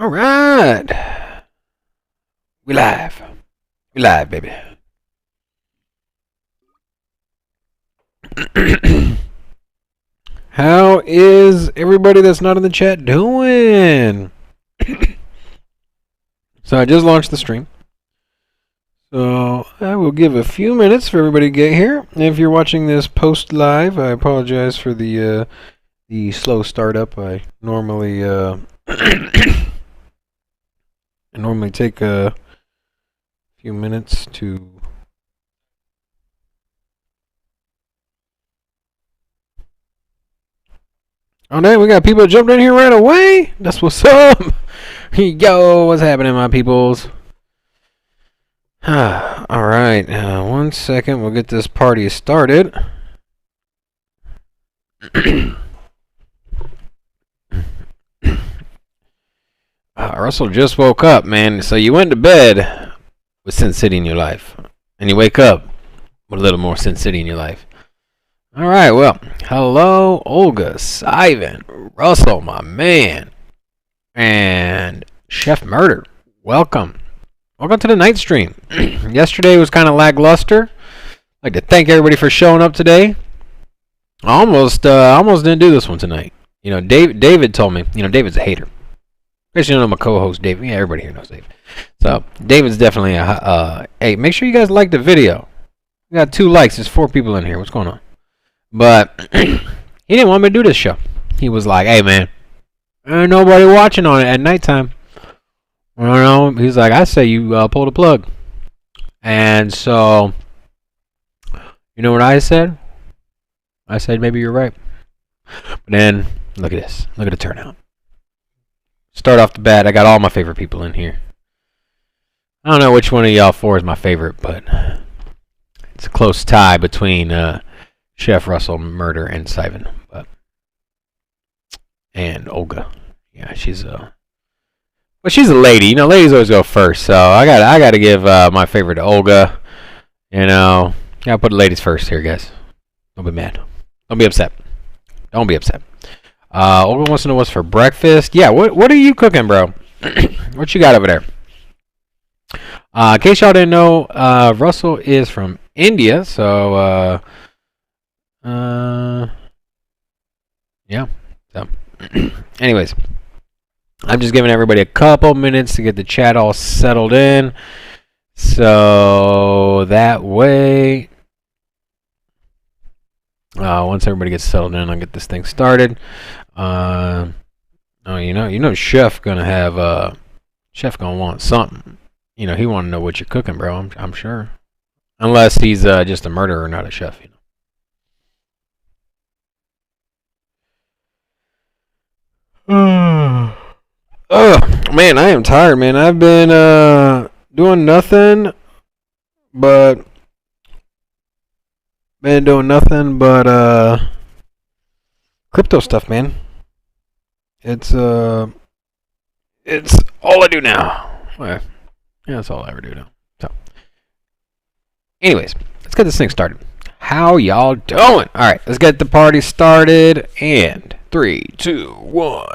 All right. We live. We live, baby. How is everybody that's not in the chat doing? So I just launched the stream. So I will give a few minutes for everybody to get here. If you're watching this post live, I apologize for the slow startup. I normally take a few minutes to Oh, damn, we got people that jumped in here right away. That's what's up. Yo, what's happening, my peoples? All right, 1 second. We'll get this party started. Russell just woke up, man. So you went to bed with Sin City in your life, and you wake up with a little more Sin City in your life. All right, well, hello, Olga, Ivan, Russell, my man, and Chef Murder. Welcome. Welcome to the night stream. Yesterday was kind of lackluster. I'd like to thank everybody for showing up today. I almost didn't do this one tonight. You know, David told me, David's a hater. Especially, my co-host, David. Yeah, everybody here knows David. So, David's definitely hey, make sure you guys like the video. We got 2 likes. There's 4 people in here. What's going on? But he didn't want me to do this show. He was like, hey, man, ain't nobody watching on it at nighttime. I don't know. He's like, I say you pull the plug. And so, you know what I said? I said, maybe you're right. But then, look at this. Look at the turnout. Start off the bat, I got all my favorite people in here. I don't know which one of y'all 4 is my favorite, but it's a close tie between Chef Russell, Murder, and Simon, and Olga. Yeah, she's a lady. Ladies always go first, so I got to give my favorite to Olga. Gotta put the ladies first here, guys. Don't be mad. Don't be upset. Don't be upset. Olga wants to know what's for breakfast. Yeah, what are you cooking, bro? What you got over there? In case y'all didn't know, Russell is from India, so yeah. So, anyways, I'm just giving everybody a couple minutes to get the chat all settled in, so that way, once everybody gets settled in, I'll get this thing started. Chef gonna want something. He want to know what you're cooking, bro. I'm sure, unless he's just a murderer, not a chef. Oh man, I am tired, man. I've been doing nothing but crypto stuff, man. It's all I do now. Well, yeah, that's all I ever do now. So, anyways, let's get this thing started. How y'all doing? All right, let's get the party started. And 3, 2, 1.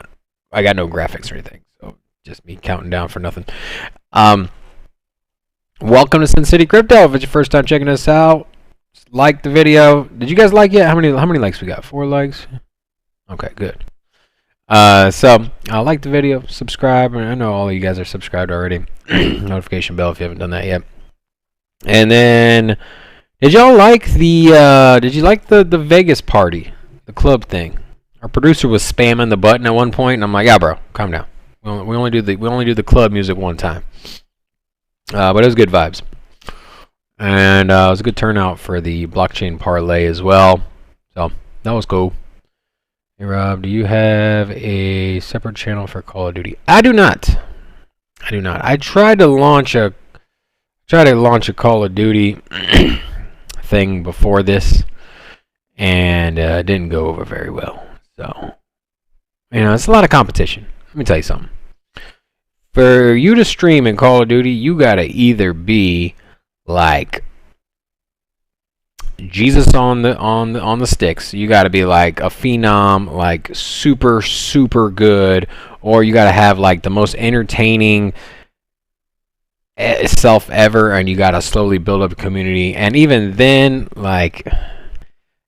I got no graphics or anything, so just me counting down for nothing. Welcome to Sin City Crypto. If it's your first time checking us out, like the video. Did you guys like it? How many likes we got? 4 likes. Okay, good. So like the video, subscribe. I know all of you guys are subscribed already. Notification bell if you haven't done that yet. And then, did you like the Vegas party, the club thing? Our producer was spamming the button at one point, and I'm like, yeah, bro, calm down. We only do the club music one time. But it was good vibes, and it was a good turnout for the blockchain parlay as well. So that was cool. Hey Rob, do you have a separate channel for Call of Duty? I do not. I tried to launch a Call of Duty thing before this, and it didn't go over very well. So, it's a lot of competition. Let me tell you something. For you to stream in Call of Duty, you gotta either be like Jesus on the sticks. You got to be like a phenom, like super super good, or you got to have like the most entertaining self ever, and you got to slowly build up a community. And even then, like,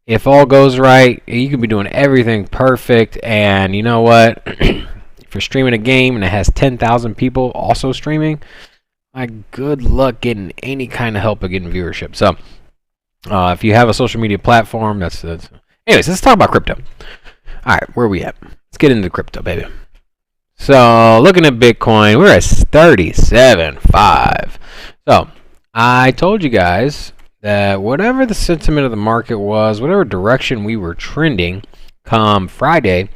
if all goes right, you can be doing everything perfect. And you know what? If you're streaming a game and it has 10,000 people also streaming, like, good luck getting any kind of help of getting viewership. So if you have a social media platform, that's anyways, let's talk about crypto. All right, where are we at? Let's get into crypto, baby. So looking at Bitcoin, we're at 37.5. So I told you guys that whatever the sentiment of the market was, whatever direction we were trending come Friday,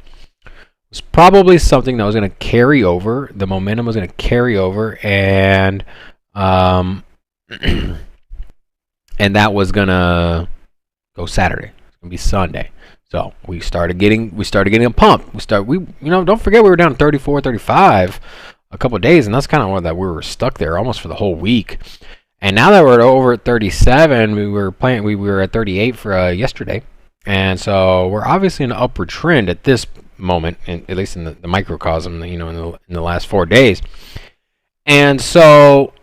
was probably something that was going to carry over. The momentum was going to carry over, and and that was going to go Saturday. It's going to be Sunday. So we started getting a pump. Don't forget we were down 34, 35 a couple of days, and that's kind of why that we were stuck there almost for the whole week. And now that we're over at 37, we were at 38 for yesterday, and so we're obviously in an upward trend at this moment, at least in the microcosm, in the last 4 days. And so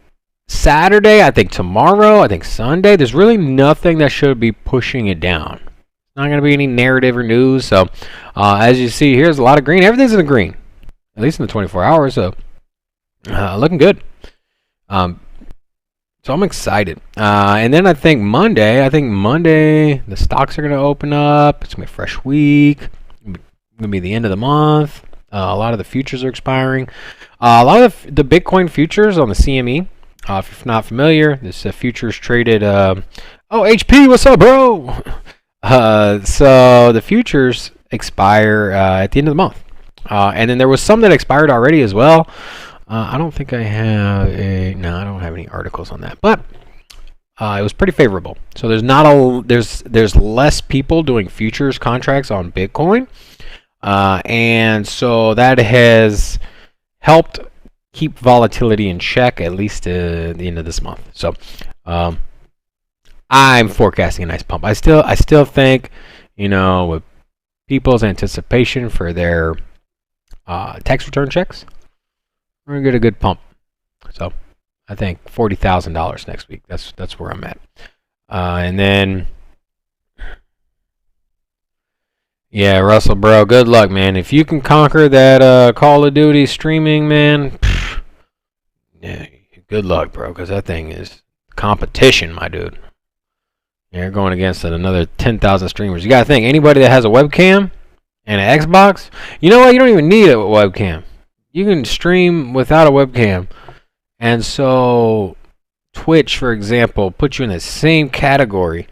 Saturday, I think tomorrow, I think Sunday, there's really nothing that should be pushing it down. Not going to be any narrative or news. So as you see, here's a lot of green. Everything's in the green, at least in the 24 hours. So looking good. So I'm excited. And then I think Monday, the stocks are going to open up. It's going to be a fresh week. It's going to be the end of the month. A lot of the futures are expiring. A lot of the Bitcoin futures on the CME. If you're not familiar, this futures traded. HP, what's up, bro? So the futures expire at the end of the month. And then there was some that expired already as well. I don't think I have I don't have any articles on that, but it was pretty favorable. So there's less people doing futures contracts on Bitcoin, and so that has helped keep volatility in check at least at the end of this month. So I'm forecasting a nice pump. I still think, with people's anticipation for their tax return checks, we're gonna get a good pump. So I think $40,000 next week. That's where I'm at. And then, yeah, Russell, bro, good luck, man. If you can conquer that Call of Duty streaming, man, yeah, good luck, bro, because that thing is competition, my dude. You're going against another 10,000 streamers. You gotta think, anybody that has a webcam and an Xbox, you know what? You don't even need a webcam. You can stream without a webcam. And so Twitch, for example, puts you in the same category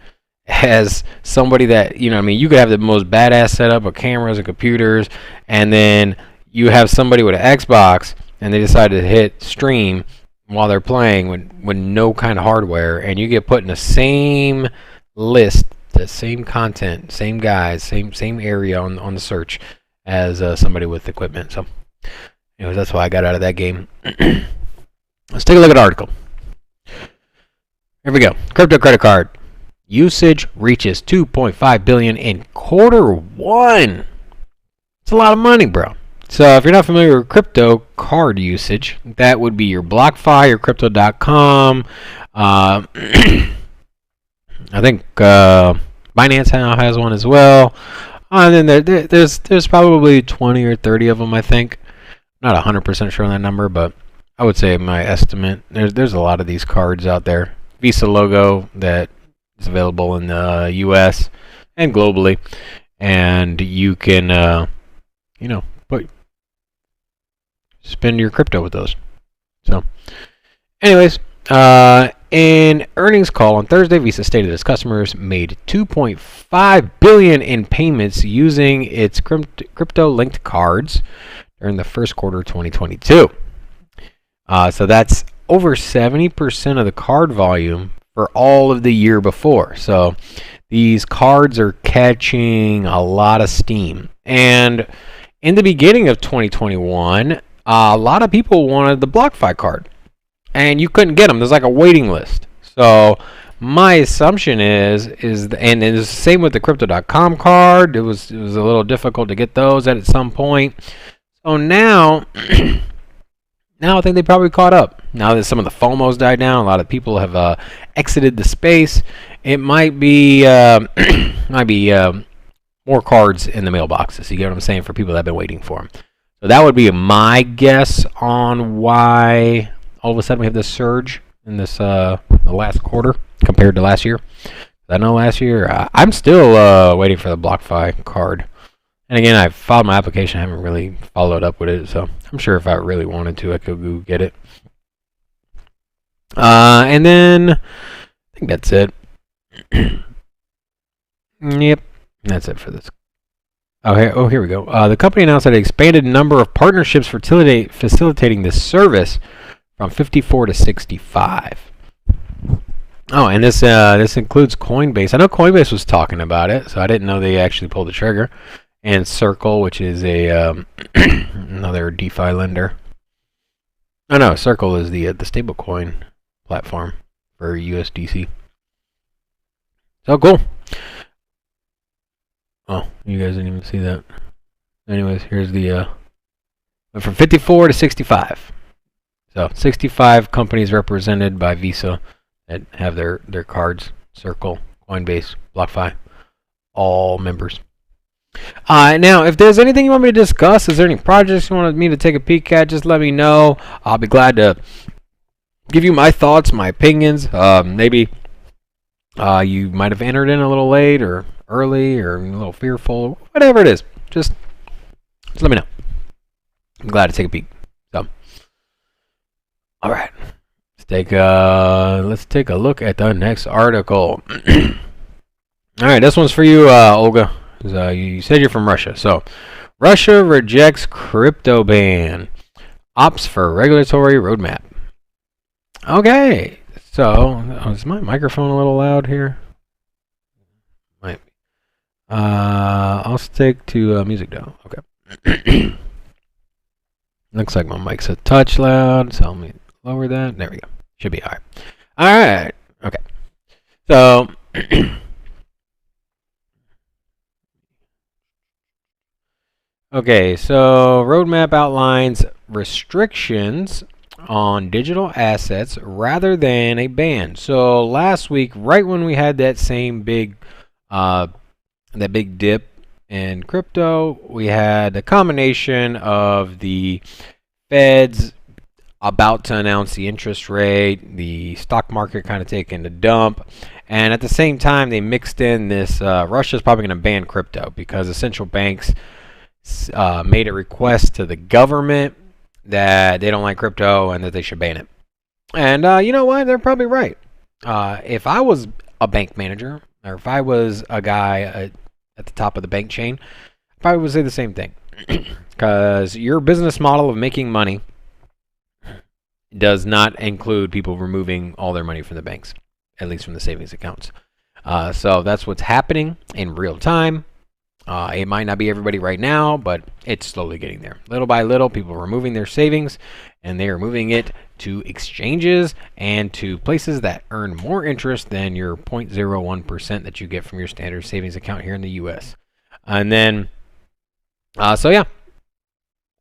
as somebody that, you could have the most badass setup of cameras and computers, and then you have somebody with an Xbox and they decide to hit stream while they're playing with no kind of hardware, and you get put in the same list, the same content, same guys, same area on the search as somebody with equipment. So that's why I got out of that game. Let's take a look at the article. Here we go. Crypto credit card usage reaches 2.5 billion in Q1. It's a lot of money, bro. So if you're not familiar with crypto card usage, that would be your BlockFi, your Crypto.com. I think Binance now has one as well. And then there's probably 20 or 30 of them, I think. Not 100% sure on that number, but I would say my estimate. There's a lot of these cards out there. Visa logo that is available in the U.S. and globally, and you can spend your crypto with those. So, anyways, in earnings call on Thursday, Visa stated its customers made $2.5 billion in payments using its crypto-linked cards during the first quarter of 2022. So that's over 70% of the card volume for all of the year before. So these cards are catching a lot of steam. And in the beginning of 2021, a lot of people wanted the BlockFi card, and you couldn't get them. There's like a waiting list. So my assumption and it's the same with the Crypto.com card. It was a little difficult to get those at some point. So now, now I think they probably caught up. Now that some of the FOMO's died down, a lot of people have exited the space. It might be more cards in the mailboxes. You get what I'm saying, for people that have been waiting for them. So that would be my guess on why all of a sudden we have this surge in this the last quarter compared to last year. I know last year I'm still waiting for the BlockFi card. And again, I filed my application. I haven't really followed up with it, so I'm sure if I really wanted to, I could go get it. And then I think that's it. Yep, that's it for this. Here we go. The company announced that it expanded number of partnerships facilitating this service from 54 to 65. Oh, and this includes Coinbase. I know Coinbase was talking about it, so I didn't know they actually pulled the trigger. And Circle, which is a another DeFi lender. Oh no, Circle is the stablecoin platform for USDC. So cool. Oh, you guys didn't even see that. Anyways, here's the went from 54 to 65. So 65 companies represented by Visa that have their cards. Circle, Coinbase, BlockFi, all members. Now, if there's anything you want me to discuss, is there any projects you wanted me to take a peek at, just let me know. I'll be glad to give you my thoughts, my opinions. Maybe you might have entered in a little late or early or a little fearful, whatever it is. Just let me know. I'm glad to take a peek. So, all right, let's take a look at the next article. All right, this one's for you, Olga. You said you're from Russia. So, Russia rejects crypto ban. Opts for regulatory roadmap. Okay. So, is my microphone a little loud here? Might be. I'll stick to music though. Okay. Looks like my mic's a touch loud, so let me lower that. There we go. Should be all right. All right. Okay. So, okay, so roadmap outlines restrictions on digital assets rather than a ban. So last week, right when we had that same big dip in crypto, we had a combination of the Fed's about to announce the interest rate, the stock market kind of taking a dump, and at the same time they mixed in this Russia's probably going to ban crypto because the central banks made a request to the government that they don't like crypto and that they should ban it. And you know what? They're probably right. If I was a bank manager or if I was a guy at the top of the bank chain, I probably would say the same thing. Because your business model of making money does not include people removing all their money from the banks, at least from the savings accounts. So that's what's happening in real time. It might not be everybody right now, but it's slowly getting there. Little by little, people are removing their savings, and they are moving it to exchanges and to places that earn more interest than your 0.01% that you get from your standard savings account here in the U.S. And then, so yeah,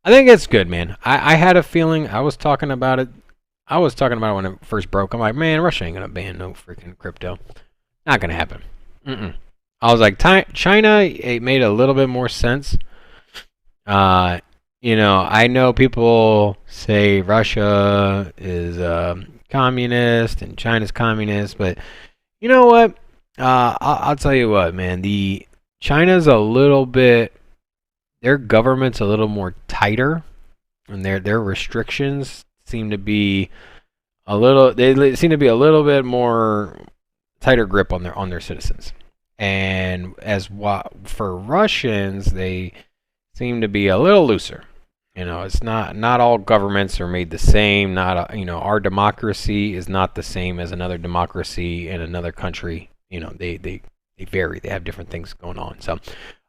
I think it's good, man. I had a feeling. I was talking about it when it first broke. I'm like, man, Russia ain't going to ban no freaking crypto. Not going to happen. I was like, China, it made a little bit more sense. You know, I know people say Russia is communist and China's communist, but you know what? I'll tell you what, man. China's a little bit, their government's a little more tighter, and their restrictions seem to be a little. They seem to be a little bit more tighter grip on their citizens. And for Russians, they seem to be a little looser. You know, it's not all governments are made the same. Our democracy is not the same as another democracy in another country. You know, they vary. They have different things going on. So,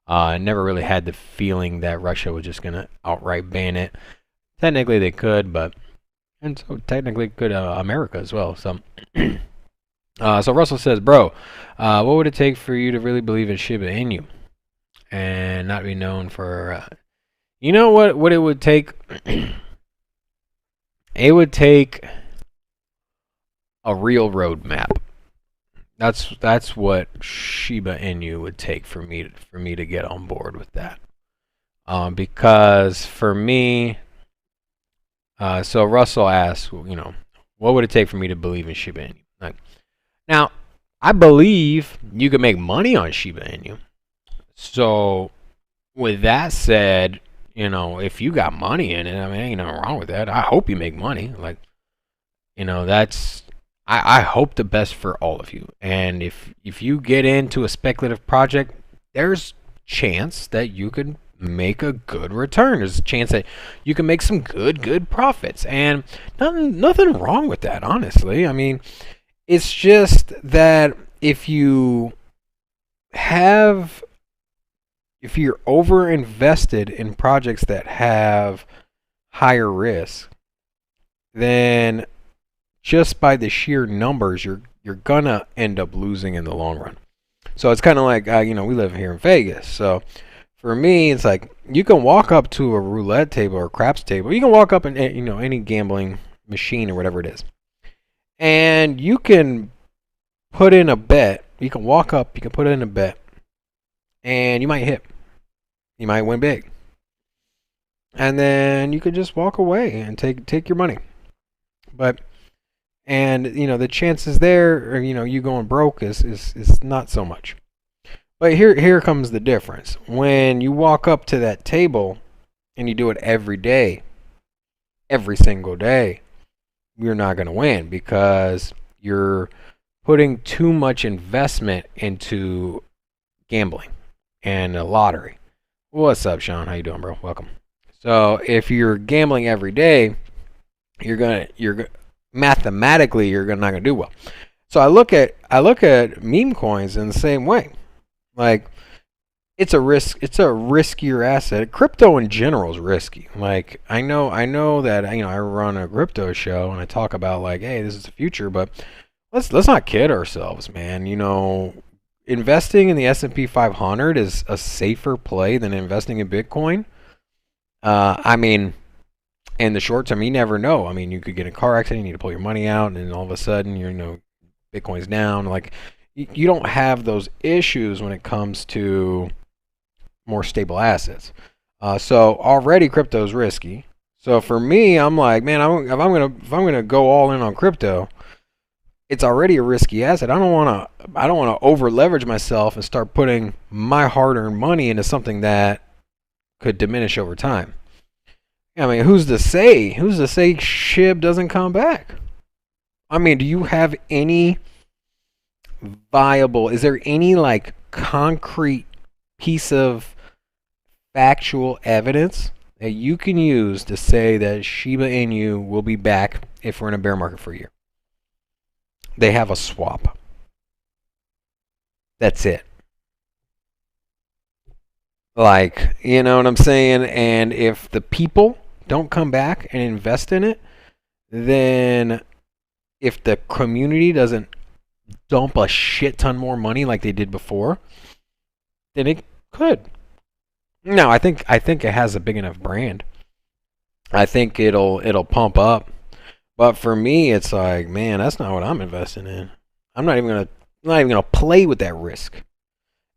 I never really had the feeling that Russia was just gonna outright ban it. Technically, they could, and so technically could America as well. So. So Russell says, bro, what would it take for you to really believe in Shiba Inu and not be known for? You know what it would take? It would take a real roadmap. That's what Shiba Inu would take for me to get on board with that. Because for me, so Russell asked, what would it take for me to believe in Shiba Inu? Like, now, I believe you can make money on Shiba Inu. So, with that said, if you got money in it, I mean, ain't nothing wrong with that. I hope you make money. Like, that's I hope the best for all of you. And if you get into a speculative project, there's chance that you could make a good return. There's a chance that you can make some good profits. And nothing wrong with that, honestly. I mean, it's just that if you're over invested in projects that have higher risk, then just by the sheer numbers, you're gonna end up losing in the long run. So it's kind of like we live here in Vegas. So for me, it's like you can walk up to a roulette table or a craps table. You can walk up and any gambling machine or whatever it is, and you can put in a bet. You can walk up. You can put in a bet, and you might hit. You might win big, and then you could just walk away and take your money. But the chances there, you going broke is not so much. But here comes the difference. When you walk up to that table and you do it every day, every single day, you're not going to win because you're putting too much investment into gambling and a lottery. What's up, Sean? How you doing, bro? Welcome. So if you're gambling every day, you're mathematically you're not gonna do well. So I look at meme coins in the same way. Like it's a riskier asset. Crypto in general is risky. Like I know that I run a crypto show and I talk about like, hey, this is the future, but let's not kid ourselves, man. Investing in the S&P 500 is a safer play than investing in Bitcoin. I mean, in the short term, you never know. I mean, you could get in a car accident, you need to pull your money out, and all of a sudden, Bitcoin's down. Like, you don't have those issues when it comes to more stable assets. So already crypto is risky. So for me, I'm like, man, if I'm gonna go all in on crypto, it's already a risky asset. I don't want to over leverage myself and start putting my hard-earned money into something that could diminish over time. I mean, who's to say SHIB doesn't come back? I mean, do you have any is there any like concrete piece of factual evidence that you can use to say that Shiba Inu will be back if we're in a bear market for a year? They have a swap. That's it. Like, you know what I'm saying? And if the people don't come back and invest in it, then if the community doesn't dump a shit ton more money like they did before, then it could. No, I think it has a big enough brand. I think it'll pump up. But for me, it's like, man, that's not what I'm investing in. I'm not even gonna play with that risk.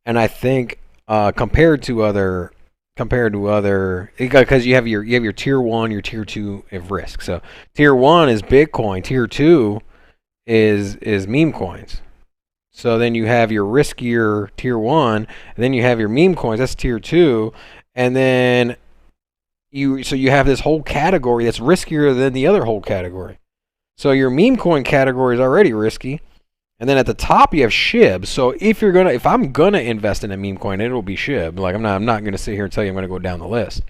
And I think compared to other, because you have your tier 1, your tier 2 of risk. So tier 1 is Bitcoin, tier 2 is meme coins. So then you have your riskier tier 1, and then you have your meme coins, that's tier 2, and then you have this whole category that's riskier than the other whole category. So your meme coin category is already risky. And then at the top you have SHIB. So if I'm gonna invest in a meme coin, it'll be SHIB. Like I'm not gonna sit here and tell you I'm gonna go down the list.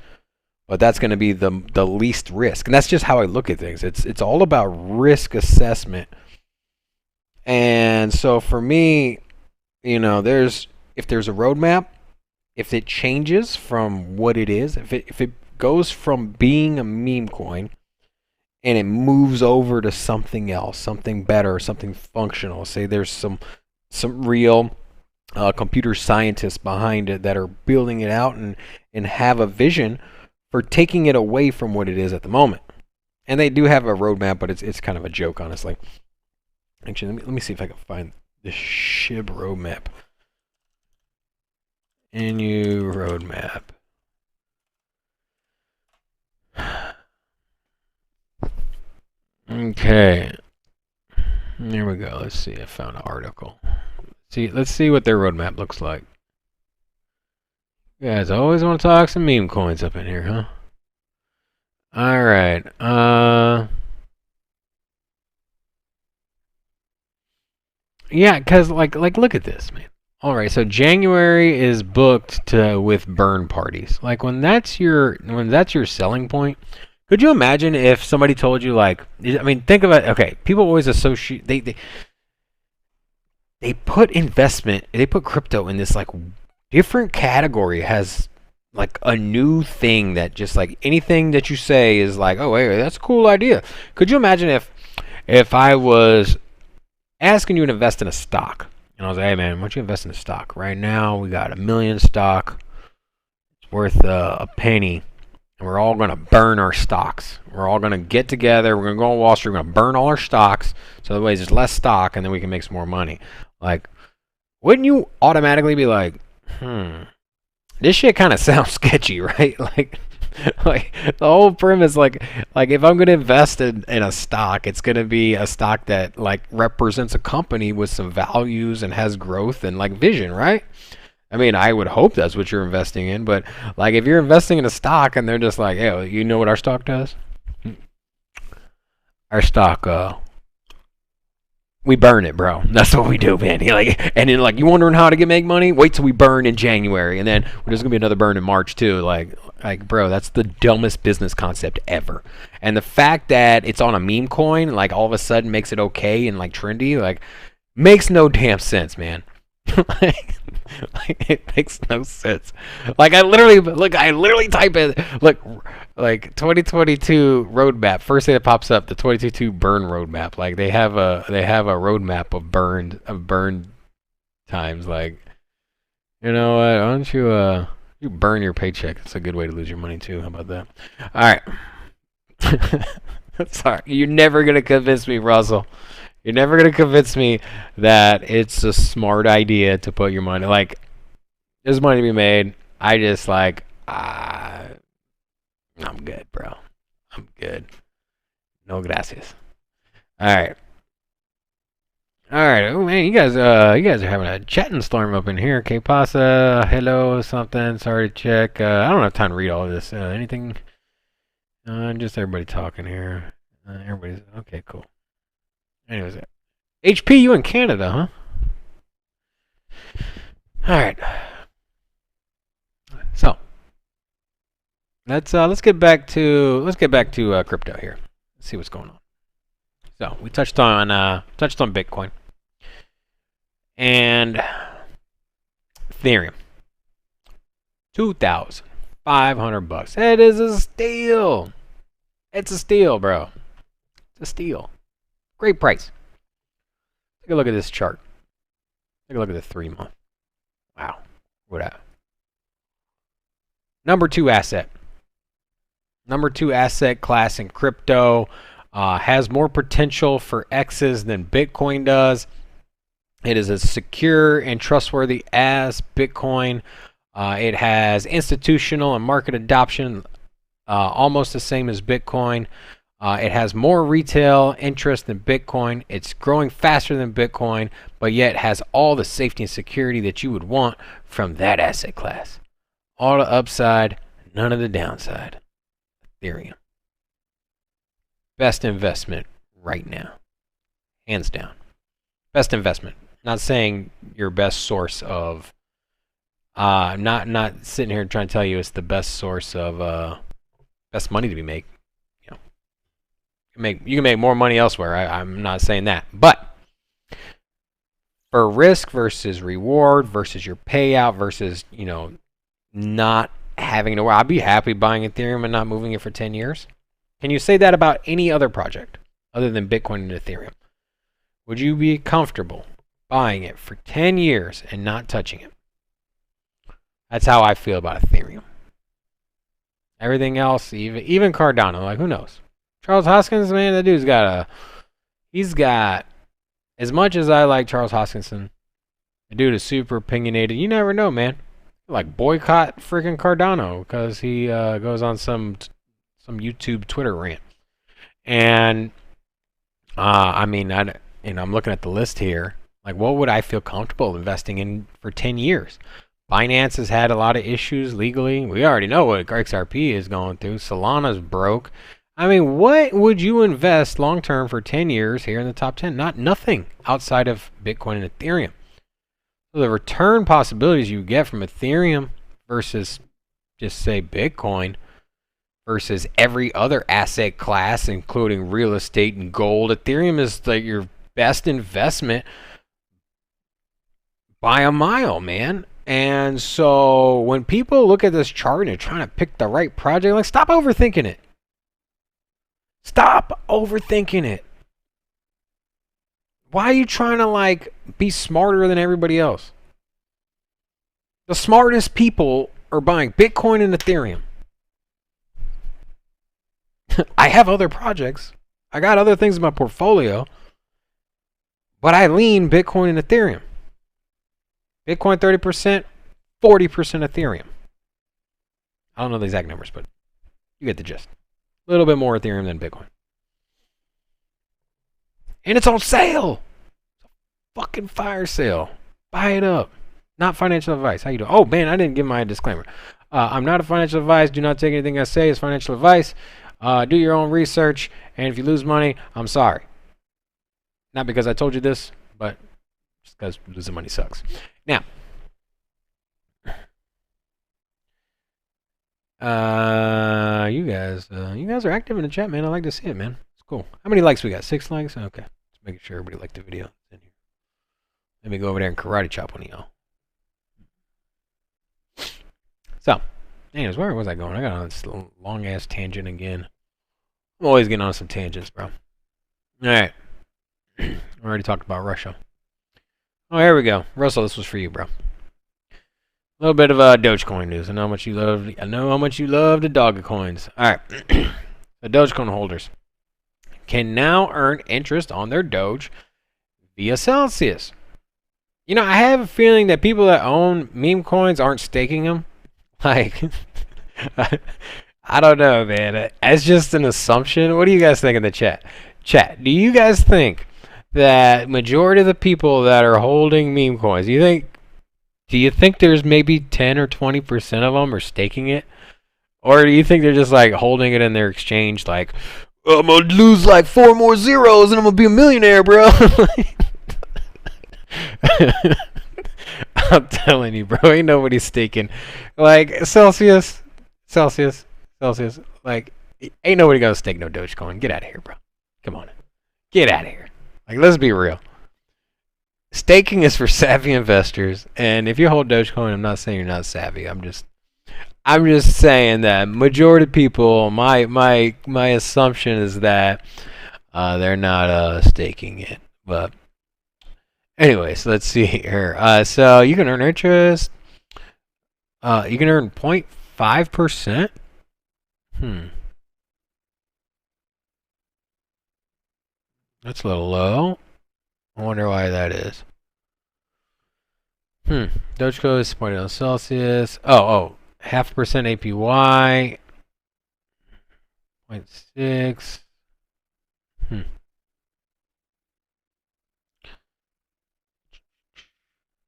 But that's gonna be the least risk. And that's just how I look at things. It's all about risk assessment. And so for me, if there's a roadmap, if it changes from what it is, if it goes from being a meme coin and it moves over to something else, something better, something functional. Say there's some real computer scientists behind it that are building it out and have a vision for taking it away from what it is at the moment. And they do have a roadmap, but it's kind of a joke, honestly. Actually, let me see if I can find the SHIB roadmap. NU roadmap. Okay. There we go. Let's see. I found an article. Let's see what their roadmap looks like. You guys always want to talk some meme coins up in here, huh? All right. Yeah, cause like look at this, man. All right, so January is booked with burn parties. Like when that's your selling point. Could you imagine if somebody told you, like, I mean, think about, okay, people always associate, they put crypto in this like different category. It has like a new thing that just like anything that you say is like, oh wait, that's a cool idea. Could you imagine if I was asking you to invest in a stock, and I was like, hey man, why don't you invest in a stock? Right now we got $1 million stock. It's worth a penny. And we're all going to burn our stocks. We're all going to get together. We're going to go on Wall Street. We're going to burn all our stocks. So that way there's less stock and then we can make some more money. Like, wouldn't you automatically be like, this shit kind of sounds sketchy, right? Like the whole premise, like if I'm going to invest in a stock, it's going to be a stock that like represents a company with some values and has growth and like vision, right? I mean, I would hope that's what you're investing in, but like if you're investing in a stock and they're just like, hey, you know what our stock does? Our stock, we burn it, bro. That's what we do, man. And then like, you wondering how to make money? Wait till we burn in January, and then there's gonna be another burn in March too. Like, bro, that's the dumbest business concept ever. And the fact that it's on a meme coin, like all of a sudden makes it okay and like trendy, like makes no damn sense, man. like it makes no sense. Like I literally type in like 2022 roadmap. First thing that pops up, the 2022 burn roadmap. Like they have a roadmap of burned times. Like, you know what? Why don't you burn your paycheck? It's a good way to lose your money too. How about that? All right. Sorry, you're never gonna convince me, Russell. You're never going to convince me that it's a smart idea to put your money, like, there's money to be made. I just, like, I'm good, bro. I'm good. No gracias. All right. Oh, man, you guys are having a chatting storm up in here. Que pasa? Hello, something. Sorry to check. I don't have time to read all of this. Anything? Just everybody talking here. Everybody's, okay, cool. Anyways, HP, you in Canada, huh? All right. So let's get back to crypto here. Let's see what's going on. So we touched on Bitcoin and Ethereum. $2,500. It is a steal. It's a steal, bro. It's a steal. Great price. Take a look at this chart. Take a look at the 3-month. Wow. What that? Number 2 asset. Number 2 asset class in crypto. Has more potential for X's than Bitcoin does. It is as secure and trustworthy as Bitcoin. It has institutional and market adoption almost the same as Bitcoin. It has more retail interest than Bitcoin. It's growing faster than Bitcoin, but yet has all the safety and security that you would want from that asset class. All the upside, none of the downside. Ethereum. Best investment right now. Hands down. Best investment. Not saying your best source of, not sitting here trying to tell you it's the best source of best money to be made. You can make more money elsewhere. I'm not saying that. But for risk versus reward versus your payout versus, not having to worry. I'd be happy buying Ethereum and not moving it for 10 years. Can you say that about any other project other than Bitcoin and Ethereum? Would you be comfortable buying it for 10 years and not touching it? That's how I feel about Ethereum. Everything else, even Cardano, like who knows? Charles Hoskins, man, that dude's he's got, as much as I like Charles Hoskinson, the dude is super opinionated. You never know, man. Like boycott freaking Cardano because he goes on some YouTube Twitter rant. And I mean, I'm looking at the list here. Like, what would I feel comfortable investing in for 10 years? Binance has had a lot of issues legally. We already know what XRP is going through. Solana's broke. I mean, what would you invest long term for 10 years here in the top 10? Nothing outside of Bitcoin and Ethereum. So the return possibilities you get from Ethereum versus just say Bitcoin versus every other asset class, including real estate and gold. Ethereum is like your best investment by a mile, man. And so when people look at this chart and they're trying to pick the right project, like, stop overthinking it. Stop overthinking it. Why are you trying to like be smarter than everybody else? The smartest people are buying Bitcoin and Ethereum. I have other projects. I got other things in my portfolio, but I lean Bitcoin and Ethereum. Bitcoin 30%, 40% Ethereum. I don't know the exact numbers, but you get the gist. A little bit more Ethereum than Bitcoin. And it's on sale. It's a fucking fire sale. Buy it up. Not financial advice. How you doing? Oh, man, I didn't give my disclaimer. I'm not a financial advice. Do not take anything I say as financial advice. Do your own research. And if you lose money, I'm sorry. Not because I told you this, but just because losing money sucks. Now, you guys are active in the chat, man. I like to see it, man. It's cool. How many likes we got? 6 likes? Okay. Just making sure everybody liked the video. Let me go over there and karate chop one of y'all. So, anyways, where was I going? I got on this long ass tangent again. I'm always getting on some tangents, bro. Alright. I already talked about Russia. Oh, here we go. Russell, this was for you, bro. A little bit of Dogecoin news. I know how much you love the Dogecoins. Alright. The Dogecoin holders can now earn interest on their Doge via Celsius. You know, I have a feeling that people that own meme coins aren't staking them. Like, I don't know, man. It's just an assumption. What do you guys think in the chat? Chat, do you guys think that majority of the people that are holding meme coins, do you think there's maybe 10 or 20% of them are staking it? Or do you think they're just like holding it in their exchange like, I'm going to lose like 4 more zeros and I'm going to be a millionaire, bro? I'm telling you, bro, ain't nobody staking. Like, Celsius. Like, ain't nobody going to stake no Dogecoin. Get out of here, bro. Come on. Get out of here. Like, let's be real. Staking is for savvy investors, and if you hold Dogecoin, I'm not saying you're not savvy. I'm just saying that majority of people, my assumption is that they're not staking it. But anyways, let's see here. So you can earn interest. You can earn 0.5%. That's a little low. I wonder why that is. Dogecoin is pointed on Celsius. Oh, 0.5% APY. 0.6.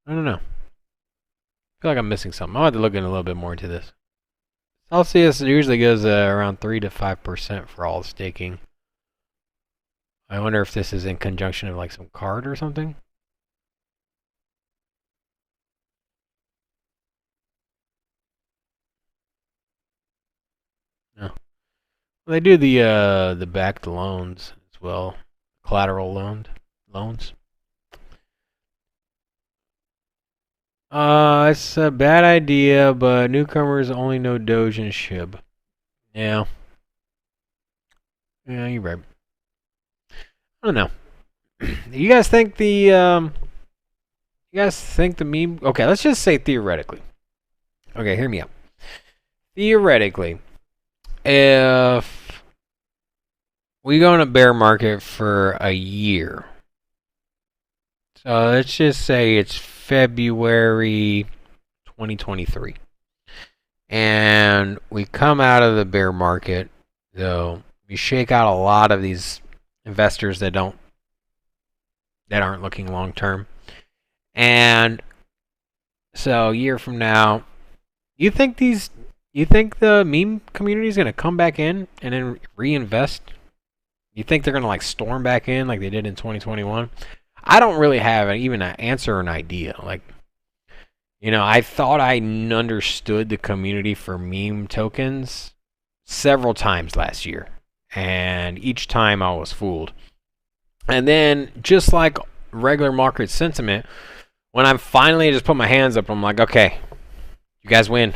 I don't know. I feel like I'm missing something. I'll have to look in a little bit more into this. Celsius usually goes around 3 to 5% for all staking. I wonder if this is in conjunction of like some card or something. No. Well, they do the backed loans as well. Collateral loans. It's a bad idea, but newcomers only know Doge and SHIB. Yeah. Yeah, you're right. I don't know. You guys think the meme? Okay, let's just say theoretically. Okay, hear me out. Theoretically, if we go in a bear market for a year, so let's just say it's February 2023, and we come out of the bear market, though we shake out a lot of these investors that aren't looking long term, and so a year from now, you think the meme community is gonna come back in and then reinvest? You think they're gonna like storm back in like they did in 2021? I don't really have even an answer or an idea. Like, I thought I understood the community for meme tokens several times last year, and each time I was fooled. And then, just like regular market sentiment, when I finally just put my hands up, I'm like, okay, you guys win.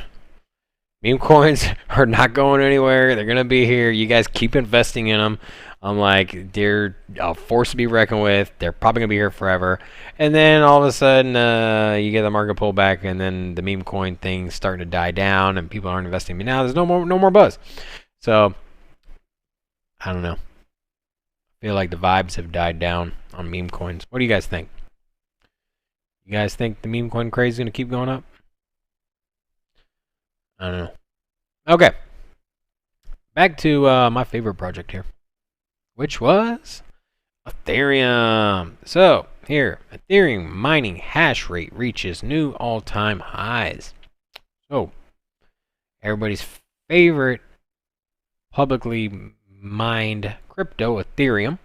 Meme coins are not going anywhere. They're gonna be here. You guys keep investing in them. I'm like, they're a force to be reckoned with. They're probably gonna be here forever. And then all of a sudden, you get the market pullback, and then the meme coin thing's starting to die down, and people aren't investing. But now there's no more buzz. So I don't know. I feel like the vibes have died down on meme coins. What do you guys think? You guys think the meme coin craze is gonna keep going up? I don't know. Okay. Back to my favorite project here, which was Ethereum. So, here, Ethereum mining hash rate reaches new all-time highs. So, everybody's favorite publicly mined crypto, Ethereum,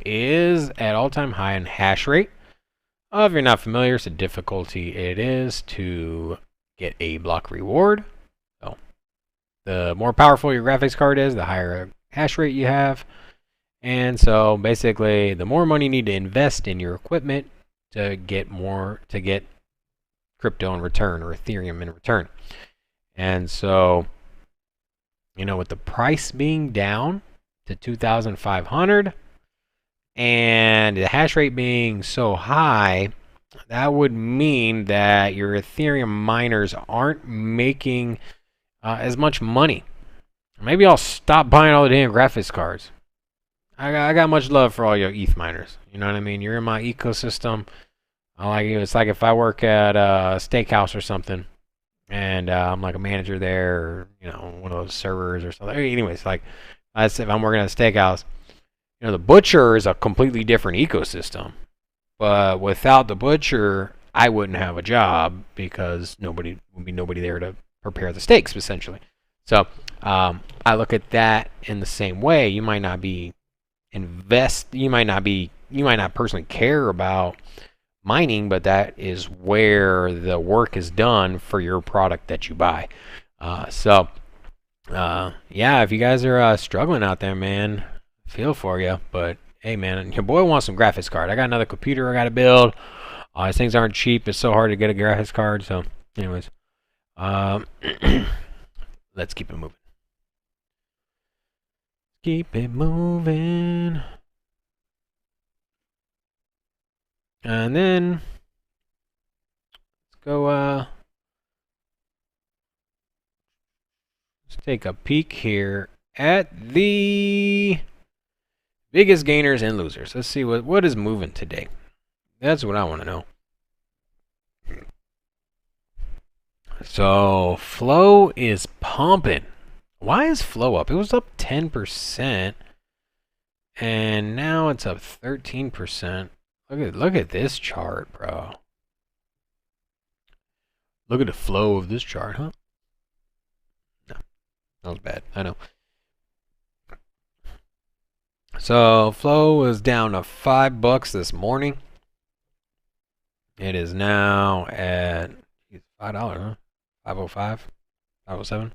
is at all-time high in hash rate. If you're not familiar, it's the difficulty it is to get a block reward. So, the more powerful your graphics card is, the higher hash rate you have. And so basically, the more money you need to invest in your equipment to get crypto in return, or Ethereum in return. And so, with the price being down to 2,500 and the hash rate being so high, that would mean that your Ethereum miners aren't making as much money. Maybe I'll stop buying all the damn graphics cards. I got much love for all your ETH miners. You know what I mean? You're in my ecosystem. I like you. It's like if I work at a steakhouse or something, and I'm like a manager there, or one of those servers or something. Anyways, like if I'm working at a steakhouse, the butcher is a completely different ecosystem. But without the butcher, I wouldn't have a job because would be nobody there to prepare the steaks, essentially. So I look at that in the same way. You might not personally care about mining, but that is where the work is done for your product that you buy. Yeah, if you guys are struggling out there, man, feel for you. But hey, man, your boy wants some graphics card. I got another computer I got to build. These things aren't cheap. It's so hard to get a graphics card. So, anyways, let's keep it moving. Keep it moving. And then let's go. Let's take a peek here at the biggest gainers and losers. Let's see what is moving today. That's what I want to know. So Flow is pumping. Why is Flow up? It was up 10%, and now it's up 13%. Look at this chart, bro. Look at the flow of this chart, huh? No, that was bad. I know. So Flow was down to $5 this morning. It is now at $5, huh? 505, 507.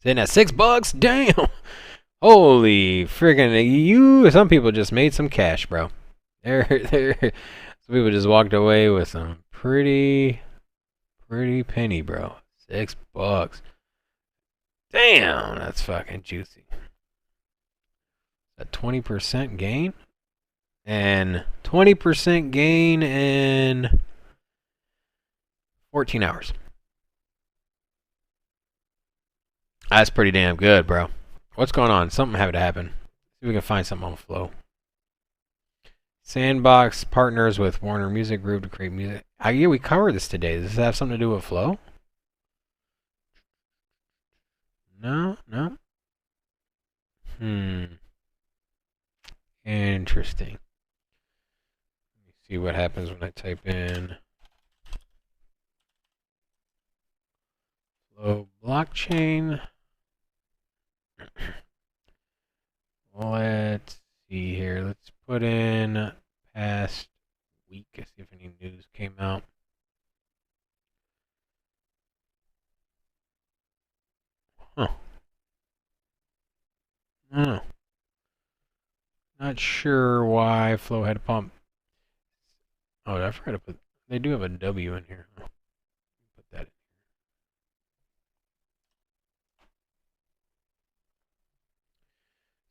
Sitting at $6. Damn. Holy friggin'! Some people just made some cash, bro. Some people just walked away with some pretty penny, bro. $6. Damn, that's fucking juicy. A 20% gain? And 20% gain in 14 hours. That's pretty damn good, bro. What's going on? Something had to happen. See if we can find something on Flow. Sandbox partners with Warner Music Group to create music. Yeah, we covered this today. Does this have something to do with Flow? No, no. Interesting. Let me see what happens when I type in Flow blockchain. Let's see here. Let's put in past week. See if any news came out. Huh. I don't know. Not sure why Flow had a pump. Oh, I forgot to put. They do have a W in here. Oh, put that in.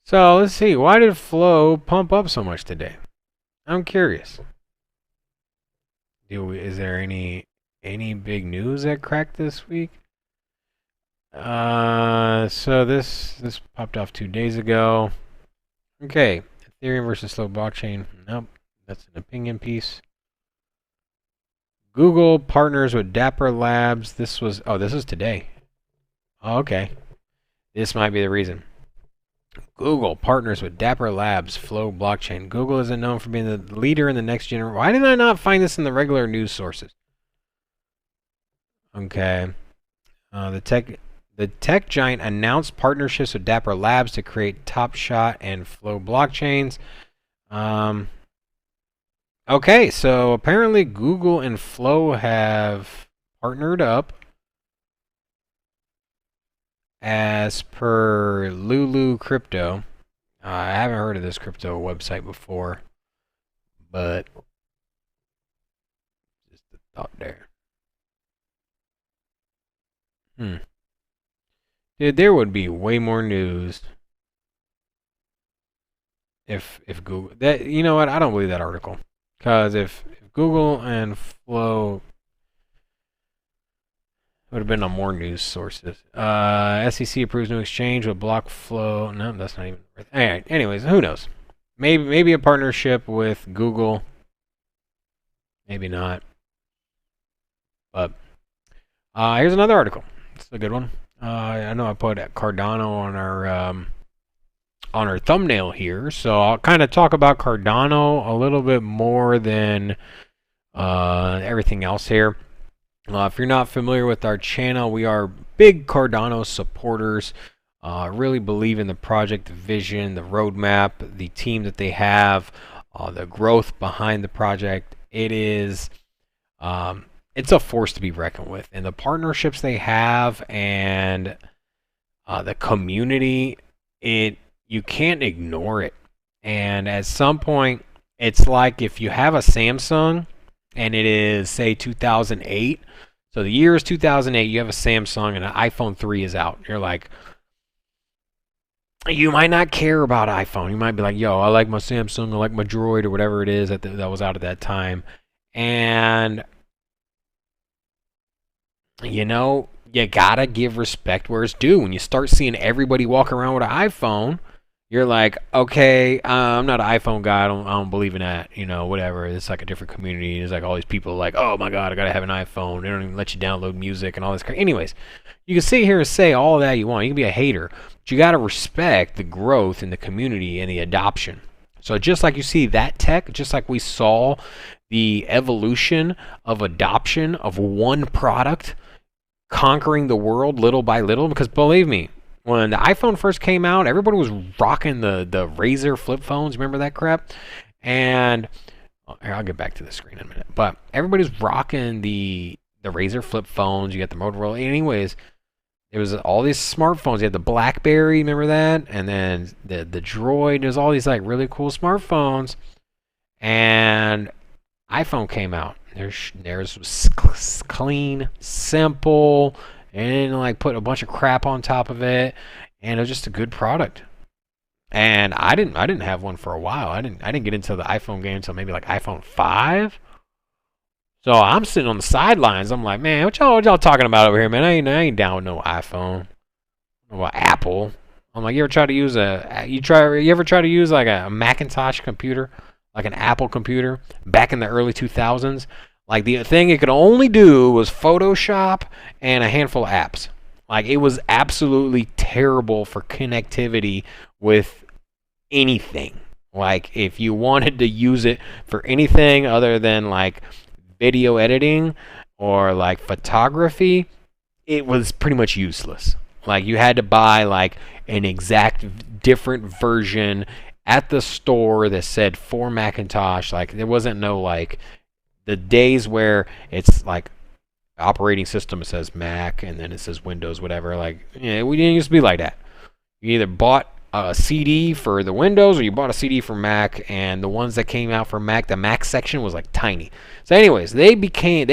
So let's see. Why did Flow pump up so much today? I'm curious. Is there any big news that cracked this week? So this popped off 2 days ago. Okay, Ethereum versus Slow blockchain. Nope, that's an opinion piece. Google partners with Dapper Labs. This was today. Oh, okay, this might be the reason. Google partners with Dapper Labs, Flow blockchain. Google isn't known for being the leader in the next generation. Why did I not find this in the regular news sources? Okay, the tech giant announced partnerships with Dapper Labs to create Top Shot and Flow blockchains. Okay, so apparently Google and Flow have partnered up. As per Lulu Crypto, I haven't heard of this crypto website before, but just a thought there. Dude, there would be way more news if Google that. You know what? I don't believe that article, because if Google and Flow would have been on more news sources. SEC approves new exchange with block Flow. No, that's not even worth it. Anyways, who knows? Maybe a partnership with Google. Maybe not. But here's another article. It's a good one. I know I put Cardano on our thumbnail here, so I'll kind of talk about Cardano a little bit more than everything else here. If you're not familiar with our channel, we are big Cardano supporters. Really believe in the project, the vision, the roadmap, the team that they have, the growth behind the project. It is it's a force to be reckoned with, and the partnerships they have and the community, you can't ignore it. And at some point, it's like if you have a Samsung and it is, say, 2008. So the year is 2008, you have a Samsung and an iPhone 3 is out. You're like, you might not care about iPhone. You might be like, yo, I like my Samsung, I like my Droid, or whatever it is that was out at that time. And you know, you gotta give respect where it's due. When you start seeing everybody walk around with an iPhone, you're like, okay, I'm not an iPhone guy. I don't believe in that. You know, whatever. It's like a different community. There's like all these people like, oh my god, I gotta have an iPhone. They don't even let you download music and all this. Anyways, you can sit here and say all that you want. You can be a hater, but you gotta respect the growth in the community and the adoption. So just like you see that tech, just like we saw the evolution of adoption of one product conquering the world little by little, because believe me, when the iPhone first came out, everybody was rocking the Razr flip phones. Remember that crap? And here, I'll get back to the screen in a minute. But everybody's rocking the Razr flip phones. You got the Motorola. Anyways, there was all these smartphones. You had the BlackBerry, remember that? And then the Droid. There's all these like really cool smartphones. And iPhone came out. Theirs was clean, simple, and like put a bunch of crap on top of it, and it was just a good product. And I didn't have one for a while. I didn't get into the iPhone game until maybe like iPhone 5. So I'm sitting on the sidelines. I'm like, man, what y'all talking about over here, man? I ain't down with no iPhone. Well, Apple. I'm like, you ever try to use like a Macintosh computer, like an Apple computer back in the early 2000s? Like the thing it could only do was Photoshop and a handful of apps. Like it was absolutely terrible for connectivity with anything. Like if you wanted to use it for anything other than like video editing or like photography, it was pretty much useless. Like you had to buy like an exact different version at the store that said for Macintosh. Like there wasn't no like the days where it's like operating system, it says Mac and then it says Windows, whatever. Like yeah, we didn't used to be like that. You either bought a CD for the Windows or you bought a CD for Mac, and the ones that came out for Mac, the Mac section was like tiny. So anyways, they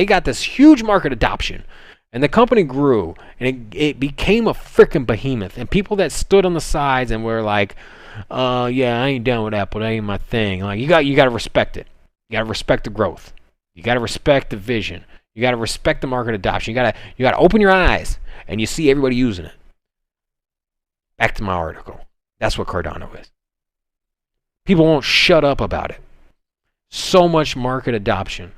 got this huge market adoption. And the company grew, and it became a freaking behemoth. And people that stood on the sides and were like, yeah, I ain't down with Apple. That ain't my thing. Like you got to respect it. You got to respect the growth. You got to respect the vision. You got to respect the market adoption. You got to open your eyes, and you see everybody using it. Back to my article. That's what Cardano is. People won't shut up about it. So much market adoption.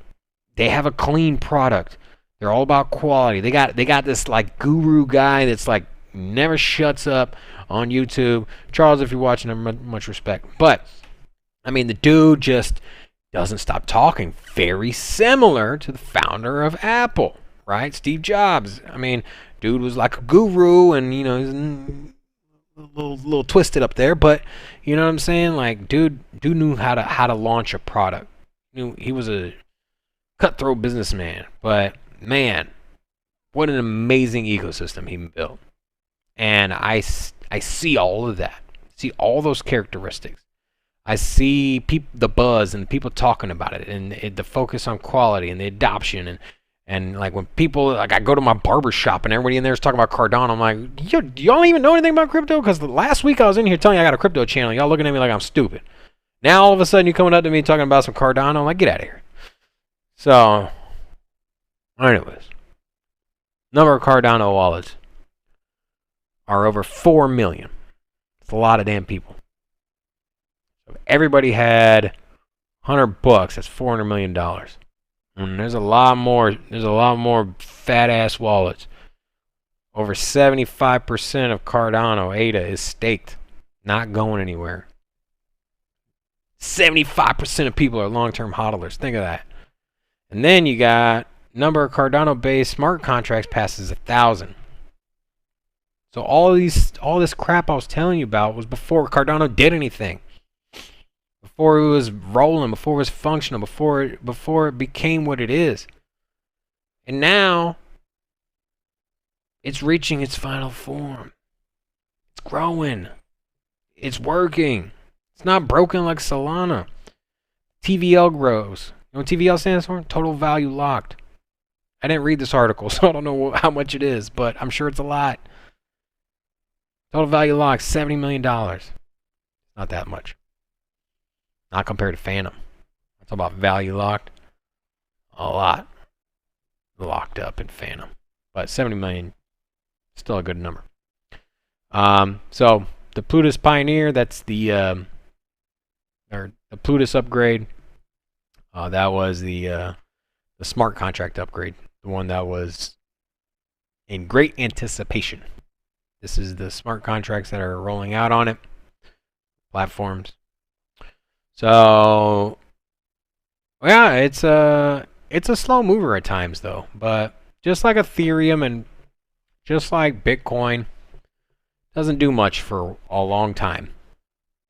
They have a clean product. They're all about quality. They got this like guru guy that's like never shuts up on YouTube. Charles, if you're watching, him, much respect. But I mean, the dude just doesn't stop talking. Very similar to the founder of Apple, right? Steve Jobs. I mean, dude was like a guru, and you know, he's a little twisted up there, but you know what I'm saying? Like, dude knew how to launch a product. He was a cutthroat businessman, but man, what an amazing ecosystem he built. And I see all of that. See all those characteristics. I see the buzz and people talking about it, and the focus on quality and the adoption, and like when people, like I go to my barber shop and everybody in there is talking about Cardano, I'm like, y'all even know anything about crypto? Because last week I was in here telling you I got a crypto channel. Y'all looking at me like I'm stupid. Now all of a sudden you're coming up to me talking about some Cardano. I'm like, get out of here. So, anyways, number of Cardano wallets are over 4 million. It's a lot of damn people. So if everybody had $100, that's $400 million. And there's a lot more fat ass wallets. Over 75% of Cardano ADA is staked, not going anywhere. 75% of people are long-term hodlers. Think of that. And then you got number of Cardano-based smart contracts passes 1,000. So all this crap I was telling you about was before Cardano did anything. Before it was rolling, before it was functional, before it became what it is. And now it's reaching its final form. It's growing. It's working. It's not broken like Solana. TVL grows. You know what TVL stands for? Total value locked. I didn't read this article, so I don't know how much it is, but I'm sure it's a lot. Total value locked, $70 million. Not that much. Not compared to Phantom. I'm talking about value locked. A lot locked up in Phantom. But 70 million, still a good number. So the Plutus Pioneer, that's the Plutus upgrade. That was the smart contract upgrade. The one that was in great anticipation. This is the smart contracts that are rolling out on it. Platforms. So, yeah, it's a slow mover at times though. But just like Ethereum and just like Bitcoin, doesn't do much for a long time.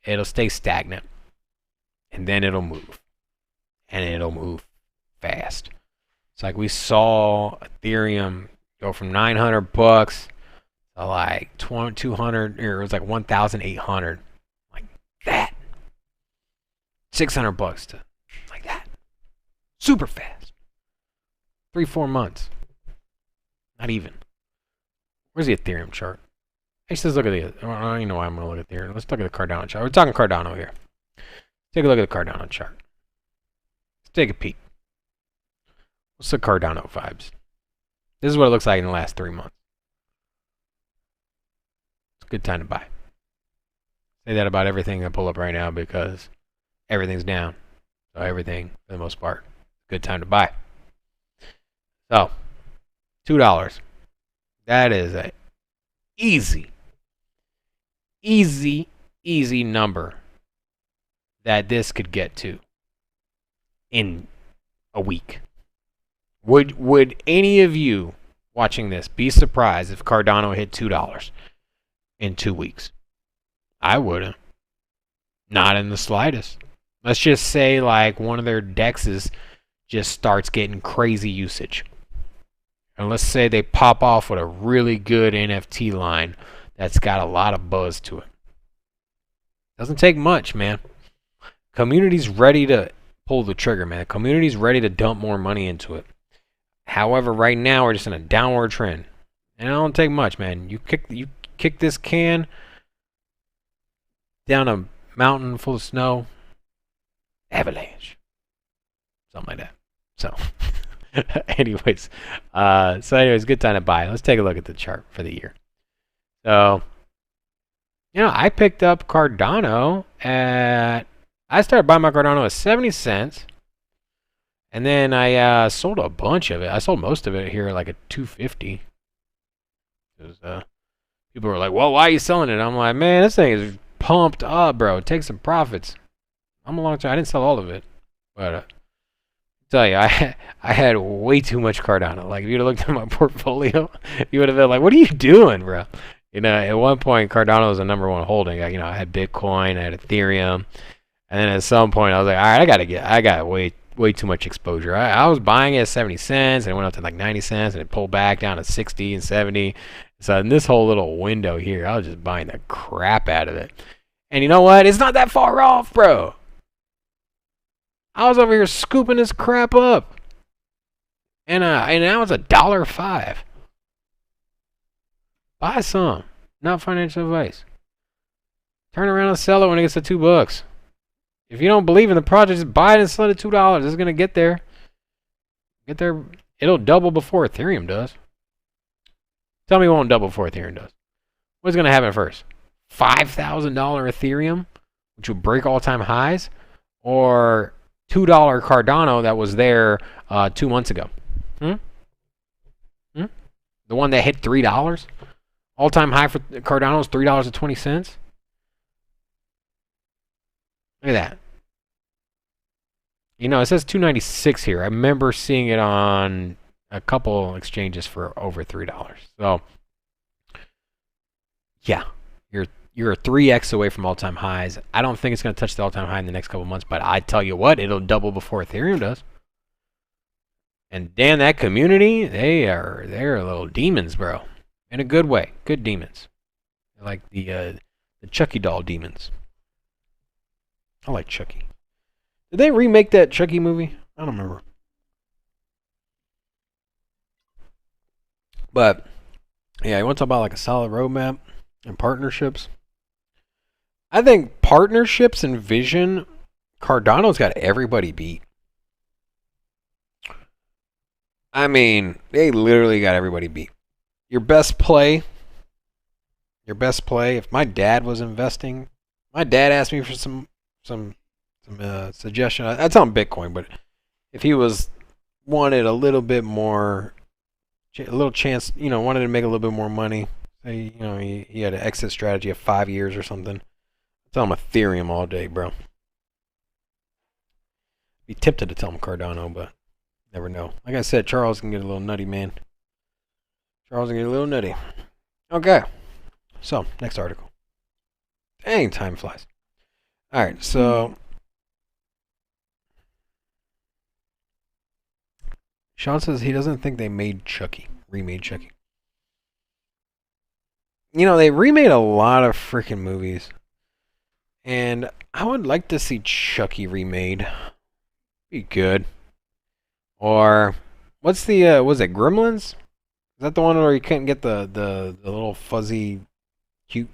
It'll stay stagnant, and then it'll move, and it'll move fast. It's like we saw Ethereum go from $900 to like 200, or it was like 1,800, like that. $600 to like that. Super fast. 3-4 months. Not even. Where's the Ethereum chart? Let's just look at the. I don't even know why I'm going to look at Ethereum. Let's look at the Cardano chart. We're talking Cardano here. Take a look at the Cardano chart. Let's take a peek. What's the Cardano vibes? This is what it looks like in the last 3 months. It's a good time to buy. Say that about everything I pull up right now because everything's down. So everything, for the most part, good time to buy. So, $2. That is a easy number that this could get to in a week. Would any of you watching this be surprised if Cardano hit $2 in 2 weeks? I wouldn't. Not in the slightest. Let's just say like one of their dexes just starts getting crazy usage. And let's say they pop off with a really good NFT line that's got a lot of buzz to it. Doesn't take much, man. Community's ready to pull the trigger, man. The community's ready to dump more money into it. However, right now we're just in a downward trend. And it don't take much, man. You kick this can down a mountain full of snow, avalanche. Something like that. So anyways, good time to buy. Let's take a look at the chart for the year. So, I picked up Cardano I started buying my Cardano at 70 cents. And then I sold a bunch of it. I sold most of it here like at 250. Because people were like, well, why are you selling it? I'm like, man, this thing is pumped up, bro. Take some profits. I'm a long time. I didn't sell all of it. But I tell you, I had way too much Cardano. Like, if you'd have looked at my portfolio, you would have been like, what are you doing, bro? At one point, Cardano was the number one holding. I had Bitcoin, I had Ethereum. And then at some point, I was like, all right, I got way too much exposure. I was buying it at 70 cents, and it went up to like 90 cents, and it pulled back down to 60 and 70. So in this whole little window here, I was just buying the crap out of it. And you know what? It's not that far off, bro. I was over here scooping this crap up. And now it's $1.05. Buy some. Not financial advice. Turn around and sell it when it gets to $2. If you don't believe in the project, just buy it and sell it at $2. It's going to get there. It'll double before Ethereum does. Tell me it won't double before Ethereum does. What's going to happen first? $5,000 Ethereum, which will break all-time highs? Or $2 Cardano that was there 2 months ago? The one that hit $3? All-time high for Cardano is $3.20? Look at that. It says 296 here. I remember seeing it on a couple exchanges for over $3. So, yeah, you're a 3x away from all-time highs. I don't think it's going to touch the all-time high in the next couple months, but I tell you what, it'll double before Ethereum does. And damn, that community, they're little demons, bro. In a good way. Good demons. They're like the Chucky doll demons. I like Chucky. Did they remake that Chucky movie? I don't remember. But, yeah, you want to talk about like a solid roadmap and partnerships? I think partnerships and vision, Cardano's got everybody beat. I mean, they literally got everybody beat. Your best play, if my dad was investing, my dad asked me for some suggestion. I tell him Bitcoin, but if he wanted a little bit more, a little chance, wanted to make a little bit more money, say, he had an exit strategy of 5 years or something, I tell him Ethereum all day, bro. Be tempted to tell him Cardano, but never know. Like I said, Charles can get a little nutty, man. Charles can get a little nutty. Okay. So, next article. Dang, time flies. Alright, so Sean says he doesn't think they remade Chucky. They remade a lot of freaking movies. And I would like to see Chucky remade. Be good. Or, what's the, was it Gremlins? Is that the one where you couldn't get the little fuzzy, cute,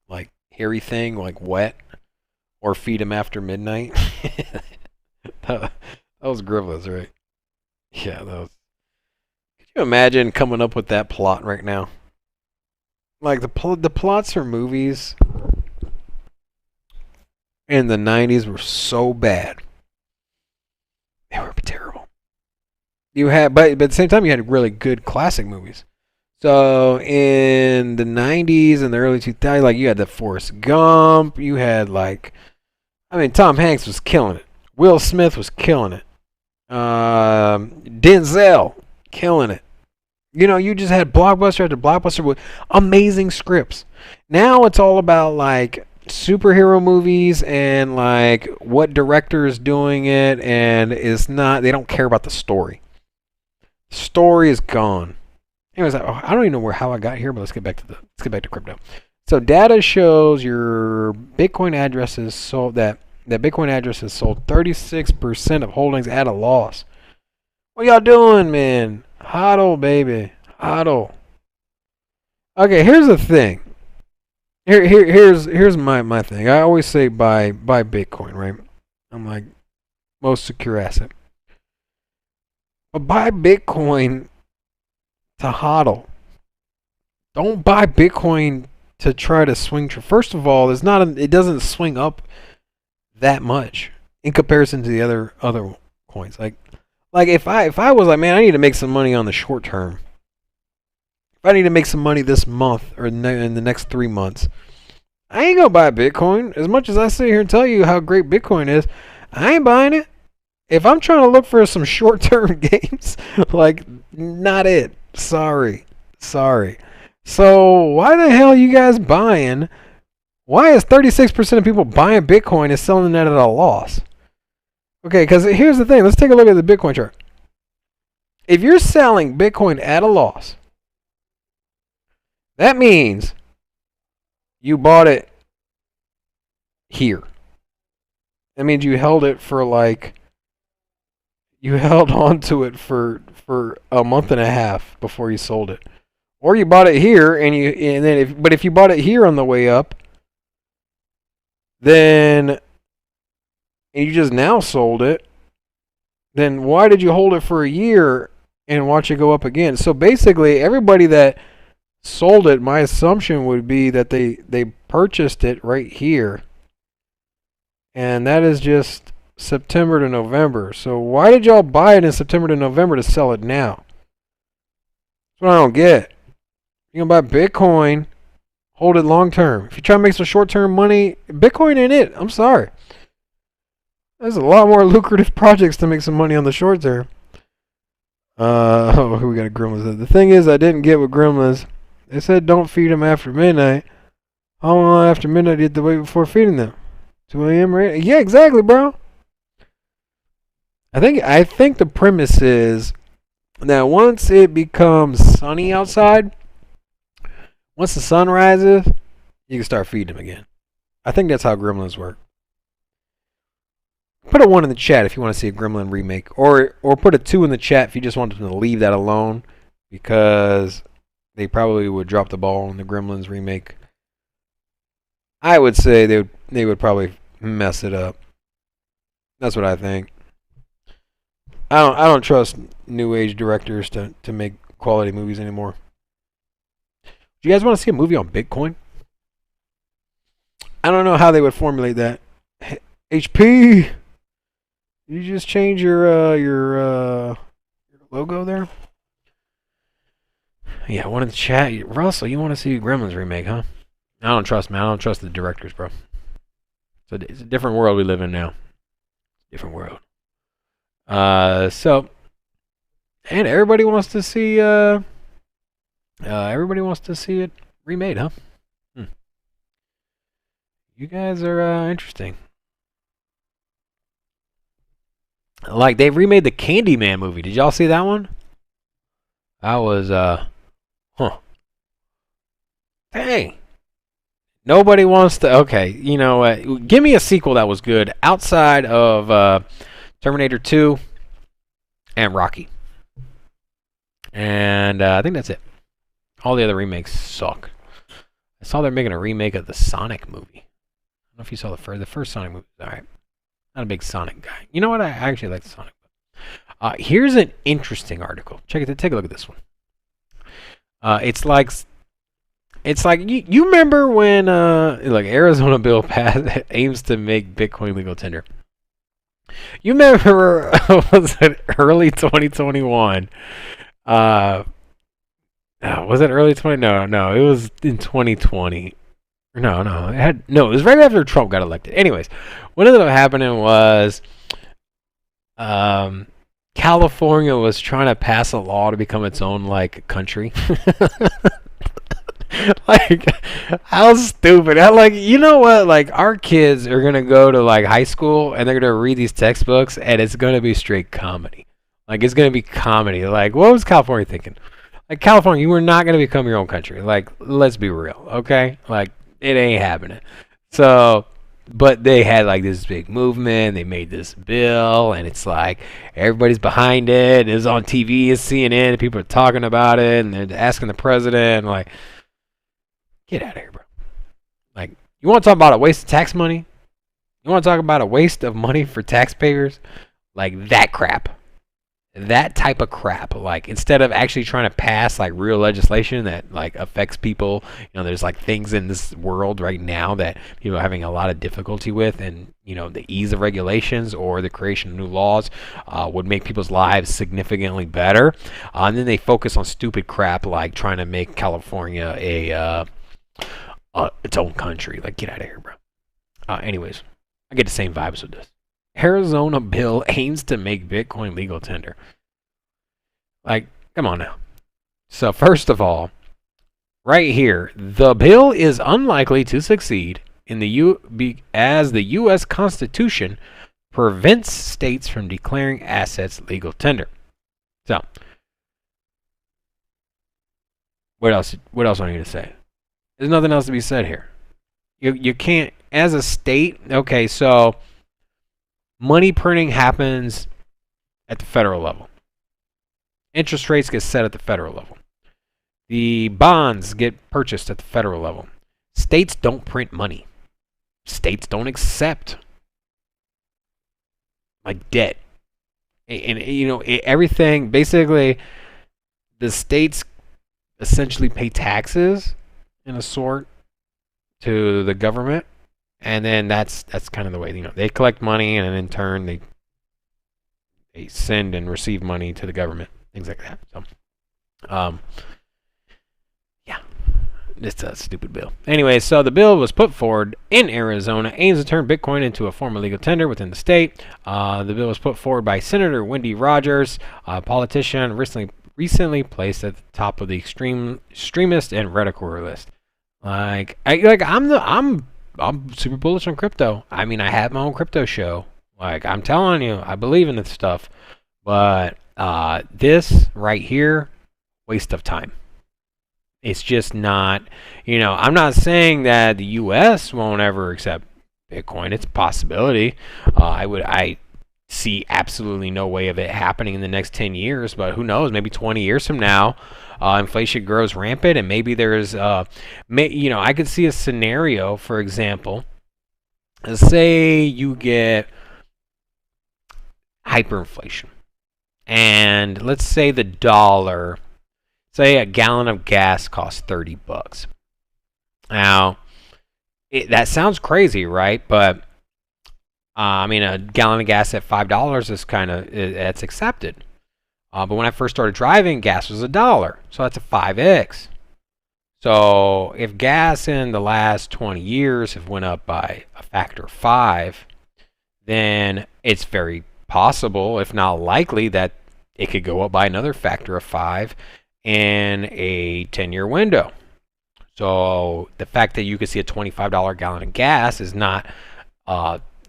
like hairy thing, like wet, or feed him after midnight? that, that was Gremlins, right? Yeah, that was. Could you imagine coming up with that plot right now? Like the plots for movies in the '90s were so bad. They were terrible. You had, but at the same time, you had really good classic movies. So in the '90s and the early 2000s, like you had the Forrest Gump. You had like, I mean, Tom Hanks was killing it. Will Smith was killing it. Denzel killing it. You know, you just had blockbuster after blockbuster with amazing scripts. Now it's all about like superhero movies and like what director is doing it, and it's not. They don't care about the story. Story is gone. Anyways, I don't even know how I got here, but let's get back to crypto. So data shows your Bitcoin addresses sold that Bitcoin addresses sold 36% of holdings at a loss. What y'all doing, man? HODL, baby. HODL. Okay, here's the thing. Here's my thing. I always say buy Bitcoin, right? I'm like, most secure asset. But buy Bitcoin to HODL. Don't buy Bitcoin to try to swing. First of all, it doesn't swing up that much in comparison to the other coins. Like if I was like, man, I need to make some money on the short term. If I need to make some money this month or in the next 3 months, I ain't gonna buy Bitcoin. As much as I sit here and tell you how great Bitcoin is, I ain't buying it. If I'm trying to look for some short term gains, like not it. Sorry. So why the hell are you guys buying? Why is 36% of people buying Bitcoin and selling that at a loss? Okay, because here's the thing. Let's take a look at the Bitcoin chart. If you're selling Bitcoin at a loss, that means you bought it here. That means you held it for you held on to it for a month and a half before you sold it. Or you bought it here but if you bought it here on the way up, then and you just now sold it, then why did you hold it for a year and watch it go up again? So basically, everybody that sold it, my assumption would be that they purchased it right here. And that is just September to November. So why did y'all buy it in September to November to sell it now? That's what I don't get. You're going to buy Bitcoin, hold it long term. If you try to make some short term money, Bitcoin ain't it. I'm sorry. There's a lot more lucrative projects to make some money on the short term. We got a Gremlins. The thing is, I didn't get with Gremlins. They said don't feed them after midnight. How long after midnight do you have to wait before feeding them? 2 a.m. right? Yeah, exactly, bro. I think the premise is that once it becomes sunny outside, once the sun rises, you can start feeding them again. I think that's how Gremlins work. Put a 1 in the chat if you want to see a Gremlin remake. Or put a 2 in the chat if you just wanted to leave that alone. Because they probably would drop the ball on the Gremlins remake. I would say they would probably mess it up. That's what I think. I don't trust new age directors to make quality movies anymore. Do you guys want to see a movie on Bitcoin? I don't know how they would formulate that. HP, you just change your logo there? Yeah, 1 in the chat. Russell, you want to see a Gremlins remake, huh? I don't trust, man. I don't trust the directors, bro. So it's a different world we live in now. Different world. So, and everybody wants to see it remade, huh? You guys are interesting. Like they remade the Candyman movie. Did y'all see that one? That was Dang. Nobody wants to. Okay, you know what? Give me a sequel that was good outside of Terminator 2 and Rocky. And I think that's it. All the other remakes suck. I saw they're making a remake of the Sonic movie. I don't know if you saw the first Sonic movie. All right. Not a big Sonic guy. You know what? I actually like the Sonic. Here's an interesting article. Take a look at this one. It's like you remember when like Arizona bill passed aims to make Bitcoin legal tender. You remember was it early 2021? Was it early 20? No, it was in 2020. No, it was right after Trump got elected. Anyways, what ended up happening was California was trying to pass a law to become its own like country. Like, how stupid. You know what? Like, our kids are gonna go to like high school and they're gonna read these textbooks and it's gonna be straight comedy. Like, it's gonna be comedy. Like, what was California thinking? Like, California, you were not gonna become your own country. Like, let's be real, okay? Like, it ain't happening. So, but they had like this big movement. They made this bill, and it's like everybody's behind it. It's on TV, it's CNN, and people are talking about it, and they're asking the president, like, get out of here, bro. Like, you want to talk about a waste of tax money? You want to talk about a waste of money for taxpayers? Like, that crap. That type of crap. Like, instead of actually trying to pass like real legislation that like affects people, there's like things in this world right now that people are having a lot of difficulty with, and the ease of regulations or the creation of new laws would make people's lives significantly better. And then they focus on stupid crap like trying to make California its own country. Like, get out of here, bro. Anyways, I get the same vibes with this. Arizona bill aims to make Bitcoin legal tender. Like, come on now. So first of all, right here, the bill is unlikely to succeed as the U.S. Constitution prevents states from declaring assets legal tender. So, what else do I need to say? There's nothing else to be said here. You can't, as a state. Okay, so money printing happens at the federal level. Interest rates get set at the federal level. The bonds get purchased at the federal level. States don't print money. States don't accept like debt. And everything, basically, the states essentially pay taxes in a sort to the government. And then that's kind of the way, they collect money, and then in turn they send and receive money to the government, things like that. So, yeah, it's a stupid bill. Anyway, so the bill was put forward in Arizona, aims to turn Bitcoin into a form of legal tender within the state. The bill was put forward by Senator Wendy Rogers, a politician recently placed at the top of the extremist and radical list. I'm super bullish on crypto. I mean, I have my own crypto show. Like, I'm telling you, I believe in this stuff. But this right here, waste of time. It's just not, I'm not saying that the U.S. won't ever accept Bitcoin. It's a possibility. I see absolutely no way of it happening in the next 10 years. But who knows? Maybe 20 years from now, inflation grows rampant, and maybe there's, I could see a scenario, for example, say you get hyperinflation, and let's say say a gallon of gas costs $30. Now, that sounds crazy, right? But a gallon of gas at $5 is that's accepted. But when I first started driving, gas was $1. So that's a 5x. So if gas in the last 20 years have went up by a factor of 5, then it's very possible, if not likely, that it could go up by another factor of 5 in a 10-year window. So the fact that you could see a $25 gallon of gas is not,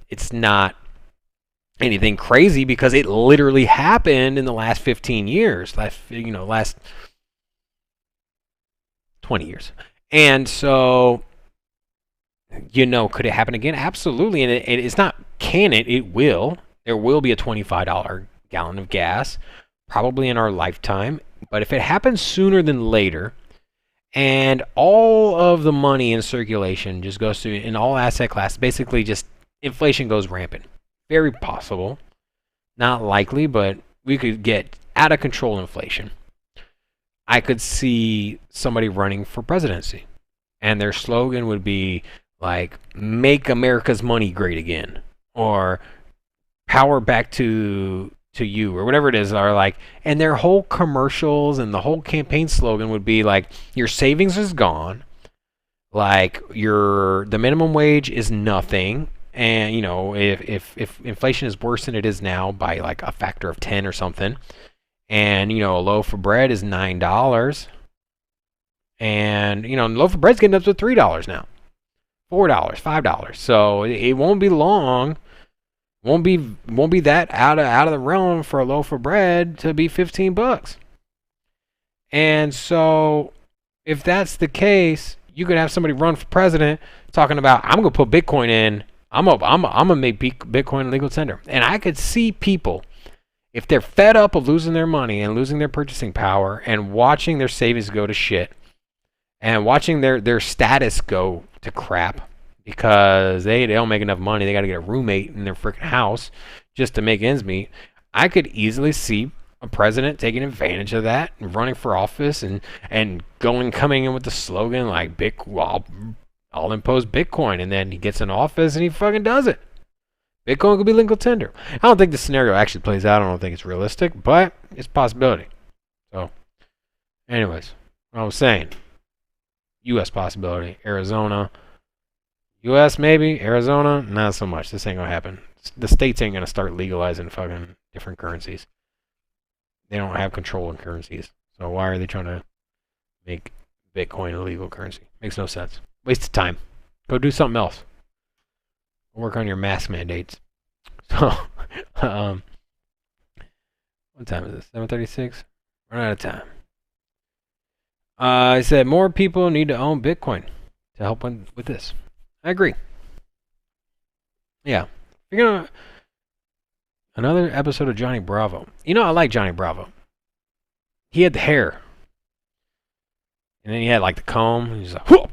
it's not anything crazy, because it literally happened in the last 15 years, last 20 years. And so, could it happen again? Absolutely. And it's not, can it? It will. There will be a $25 gallon of gas, probably in our lifetime. But if it happens sooner than later, and all of the money in circulation just goes to in all asset classes, basically just inflation goes rampant. Very possible, not likely, but we could get out of control inflation. I could see somebody running for presidency, and their slogan would be like, "Make America's money great again," or "Power back to you," or whatever it is, are like, and their whole commercials and the whole campaign slogan would be like, "Your savings is gone, like the minimum wage is nothing, and you know if inflation is worse than it is now by like a factor of 10 or something, and you know a loaf of bread is $9, and you know a loaf of bread's getting up to $3 now, $4, $5, so it won't be long." Won't be that out of the realm for a loaf of bread to be $15. And so if that's the case, you could have somebody run for president talking about, "I'm gonna put Bitcoin in. I'm gonna make Bitcoin legal tender." And I could see people, if they're fed up of losing their money and losing their purchasing power and watching their savings go to shit and watching their status go to crap, because they don't make enough money, they got to get a roommate in their freaking house just to make ends meet. I could easily see a president taking advantage of that and running for office and coming in with the slogan like, I'll impose Bitcoin," and then he gets in office and he fucking does it. Bitcoin could be legal tender. I don't think the scenario actually plays out. I don't think it's realistic, but it's a possibility. So, anyways, what I was saying, U.S. possibility, Arizona. U.S. maybe, Arizona, not so much. This ain't gonna happen. The states ain't gonna start legalizing fucking different currencies. They don't have control in currencies. So why are they trying to make Bitcoin a legal currency? Makes no sense. Waste of time. Go do something else. Work on your mask mandates. So, what time is this? 7:36. Run out of time. I said more people need to own Bitcoin to help with this. I agree. Yeah. You're gonna another episode of Johnny Bravo. You know, I like Johnny Bravo. He had the hair. And then he had like the comb. He's like, it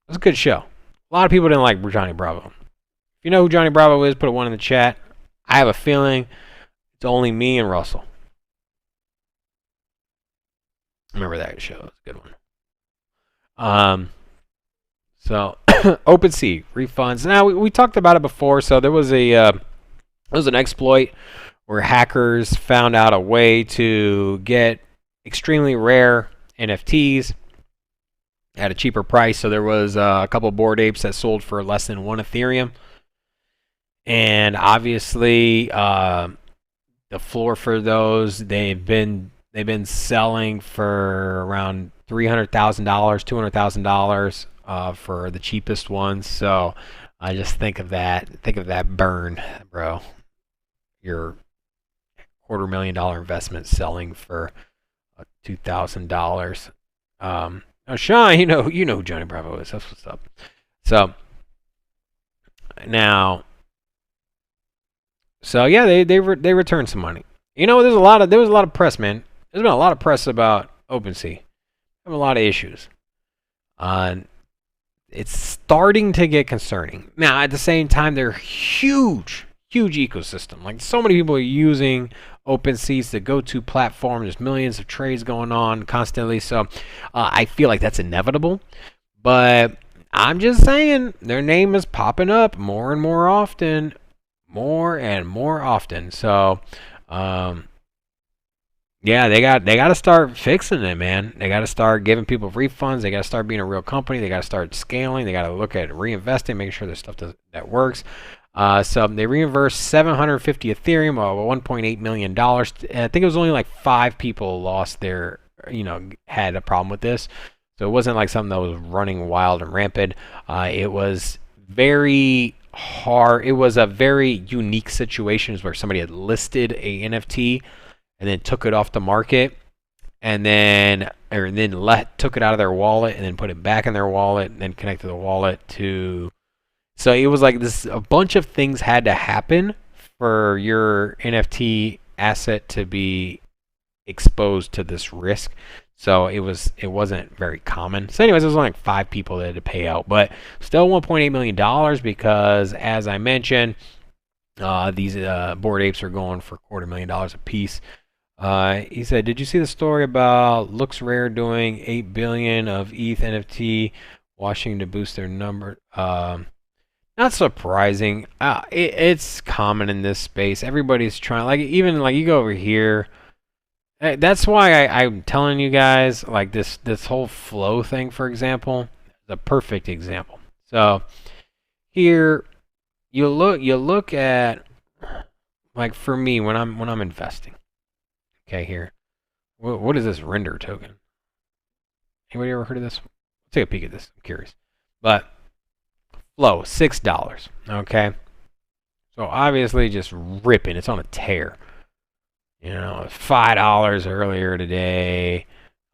was a good show. A lot of people didn't like Johnny Bravo. If you know who Johnny Bravo is, put a 1 in the chat. I have a feeling it's only me and Russell. Remember that show. It was a good one. So OpenSea refunds. Now we talked about it before. So there was an exploit where hackers found out a way to get extremely rare NFTs at a cheaper price. So there was a couple of Bored Apes that sold for less than 1 Ethereum, and obviously the floor for those, they've been selling for around $300,000, $200,000 for the cheapest ones. So I just think of that burn, bro. Your $250,000 investment selling for $2,000. Now, Sean, you know who Johnny Bravo is. That's what's up. So now, yeah, they returned some money. You know, there was a lot of press, man. There's been a lot of press about OpenSea. Have a lot of issues. It's starting to get concerning. Now, at the same time, they're huge ecosystem. Like, so many people are using OpenSea. It's the go-to platform. There's millions of trades going on constantly. So I feel like that's inevitable. But I'm just saying, their name is popping up more and more often. So yeah, they got to start fixing it, man. They got to start giving people refunds. They got to start being a real company. They got to start scaling. They got to look at reinvesting, making sure there's stuff that works. So they reimbursed 750 Ethereum, $1.8 million. I think it was only like 5 people lost their, had a problem with this. So it wasn't like something that was running wild and rampant. It was very hard. It was a very unique situation where somebody had listed a NFT and then took it off the market, and then took it out of their wallet and then put it back in their wallet and then connected the wallet to. So it was like this. A bunch of things had to happen for your NFT asset to be exposed to this risk. So it wasn't very common. So anyways, it was only like 5 people that had to pay out, but still $1.8 million because, as I mentioned, these Bored Apes are going for $250,000 a piece. He said, "Did you see the story about Looks Rare doing 8 billion of ETH NFT, washing to boost their number?" Not surprising. It's common in this space. Everybody's trying. Like even like you go over here. That's why I'm telling you guys, like this whole flow thing, for example, is a perfect example. So here you look at, like, for me when I'm investing. Okay, here, what is this render token? Anybody ever heard of this? Let's take a peek at this. I'm curious. But flow $6. Okay, so obviously just ripping. It's on a tear. You know, $5 earlier today.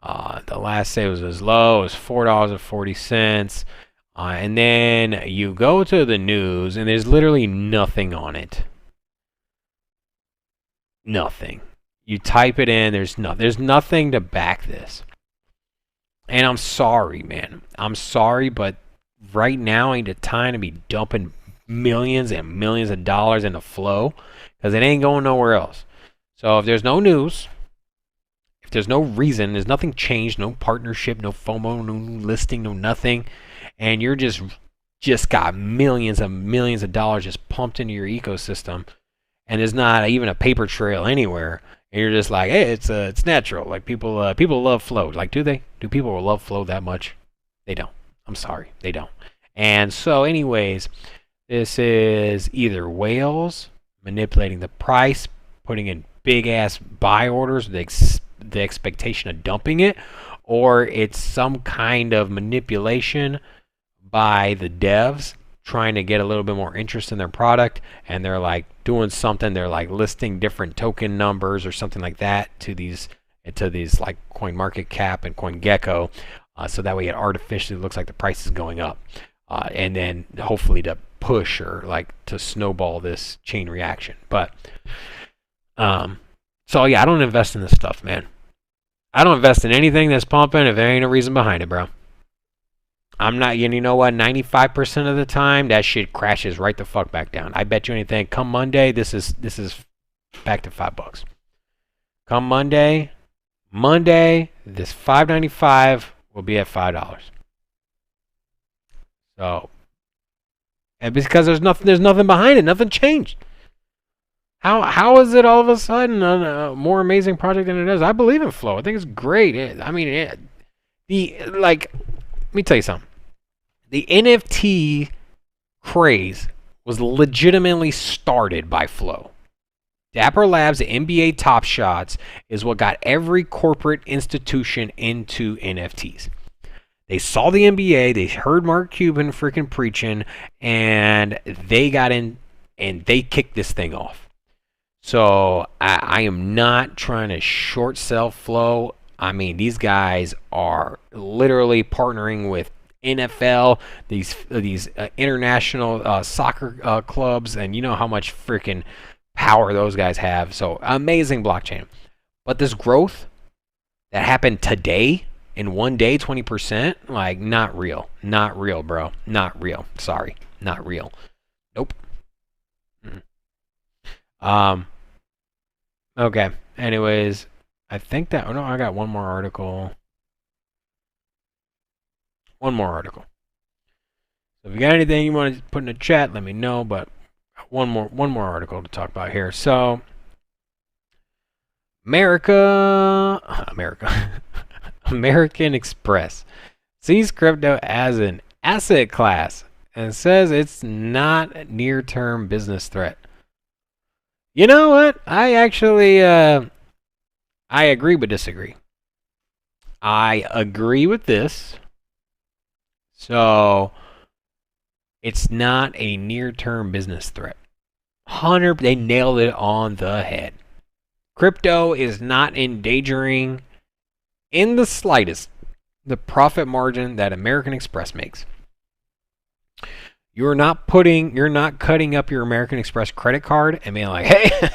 The last day was as low as $4.40. And then you go to the news, and there's literally nothing on it. Nothing. You type it in, there's nothing to back this. And I'm sorry, man. I'm sorry, but right now ain't the time to be dumping millions and millions of dollars into flow, because it ain't going nowhere else. So if there's no news, if there's no reason, there's nothing changed, no partnership, no FOMO, no listing, no nothing, and you're just got millions of dollars just pumped into your ecosystem, and there's not even a paper trail anywhere, and you're just like, hey, it's natural. Like people love flow. Like, do they? Do people love flow that much? They don't. I'm sorry, they don't. And so, anyways, this is either whales manipulating the price, putting in big ass buy orders with the expectation of dumping it, or it's some kind of manipulation by the devs trying to get a little bit more interest in their product, and they're like doing something. They're like listing different token numbers or something like that to these like CoinMarketCap and CoinGecko, so that way it artificially looks like the price is going up, and then hopefully to push or like to snowball this chain reaction. But so yeah, I don't invest in this stuff, man. I don't invest in anything that's pumping if there ain't a reason behind it, bro. I'm not, you know what, 95% of the time, that shit crashes right the fuck back down. I bet you anything, come Monday, this is back to $5. Come Monday, this $5.95 will be at $5. So, and because there's nothing behind it, nothing changed. How is it all of a sudden a more amazing project than it is? I believe in flow. I think it's great. Let me tell you something. The NFT craze was legitimately started by flow. Dapper Labs, the NBA Top Shots, is what got every corporate institution into NFTs. They saw the NBA, they heard Mark Cuban freaking preaching, and they got in and they kicked this thing off. So I am not trying to short sell flow. I mean, these guys are literally partnering with NFL, these international soccer clubs, and you know how much freaking power those guys have. So amazing blockchain. But this growth that happened today, in one day, 20%, like, not real. Not real, bro. Not real. Sorry. Not real. Nope. Okay. Anyways, I think that, oh no, I got one more article. So if you got anything you want to put in the chat, let me know, but one more article to talk about here. So American Express sees crypto as an asset class and says it's not a near-term business threat. You know what? I actually I agree but disagree. I agree with this. So it's not a near-term business threat. They nailed it on the head. Crypto is not endangering in the slightest the profit margin that American Express makes. You're not cutting up your American Express credit card and being like, hey,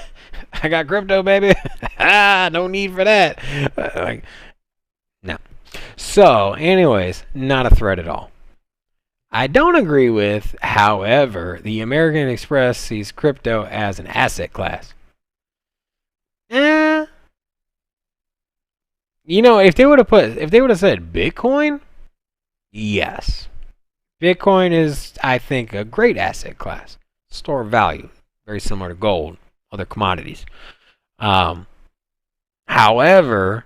I got crypto, baby. No need for that. Like, no. So, anyways, not a threat at all. I don't agree with, however, the American Express sees crypto as an asset class. You know, if they would have said Bitcoin, yes. Bitcoin is, I think, a great asset class. Store of value. Very similar to gold, other commodities. However,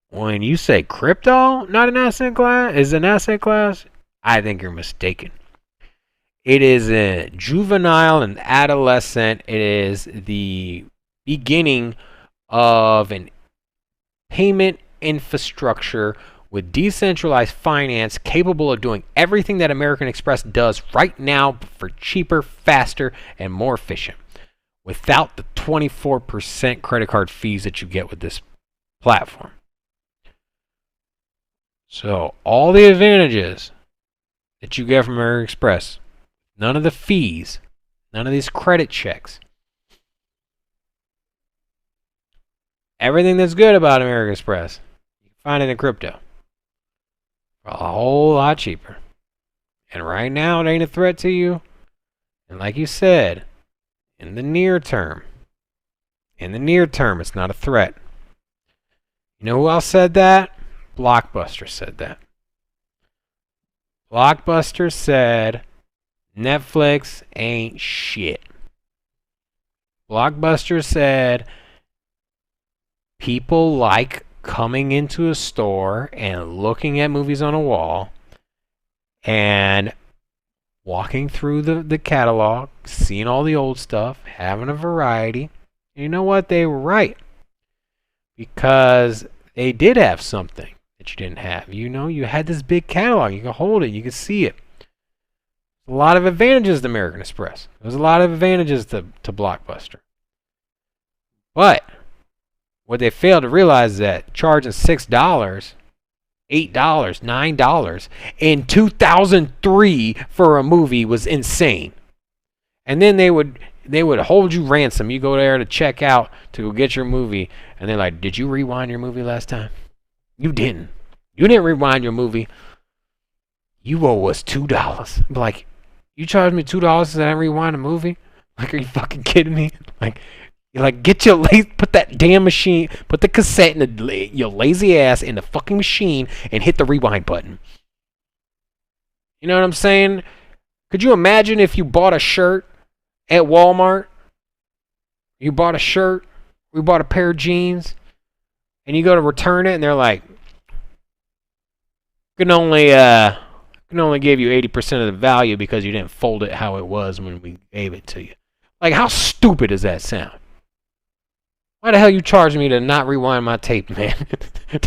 when you say crypto not an asset class, is an asset class, I think you're mistaken. It is a juvenile and adolescent. It is the beginning of an payment infrastructure with decentralized finance capable of doing everything that American Express does right now for cheaper, faster, and more efficient without the 24% credit card fees that you get with this platform. So all the advantages that you get from American Express, none of the fees, none of these credit checks, everything that's good about American Express, you can find it in crypto for a whole lot cheaper. And right now, it ain't a threat to you. And like you said, in the near term, it's not a threat. You know who else said that? Blockbuster said that. Blockbuster said Netflix ain't shit. Blockbuster said people like coming into a store and looking at movies on a wall and walking through the catalog, seeing all the old stuff, having a variety. You know what? They were right. Because they did have something that you didn't have. You know, you had this big catalog. You could hold it. You could see it. A lot of advantages to American Express. There's a lot of advantages to Blockbuster. But what they failed to realize is that charging $6, $8, $9 in 2003 for a movie was insane. And then they would hold you ransom. You go there to check out to go get your movie, and they're like, "Did you rewind your movie last time? You didn't. You didn't rewind your movie. You owe us $2." I'm like, you charged me $2 because I didn't rewind a movie? Like, are you fucking kidding me? Like, you're like, put that damn machine, put the cassette in your lazy ass in the fucking machine and hit the rewind button. You know what I'm saying? Could you imagine if you bought a shirt at Walmart? You bought a shirt, we bought a pair of jeans, and you go to return it, and they're like, can only give you 80% of the value because you didn't fold it how it was when we gave it to you. Like, how stupid does that sound? Why the hell you charging me to not rewind my tape, man?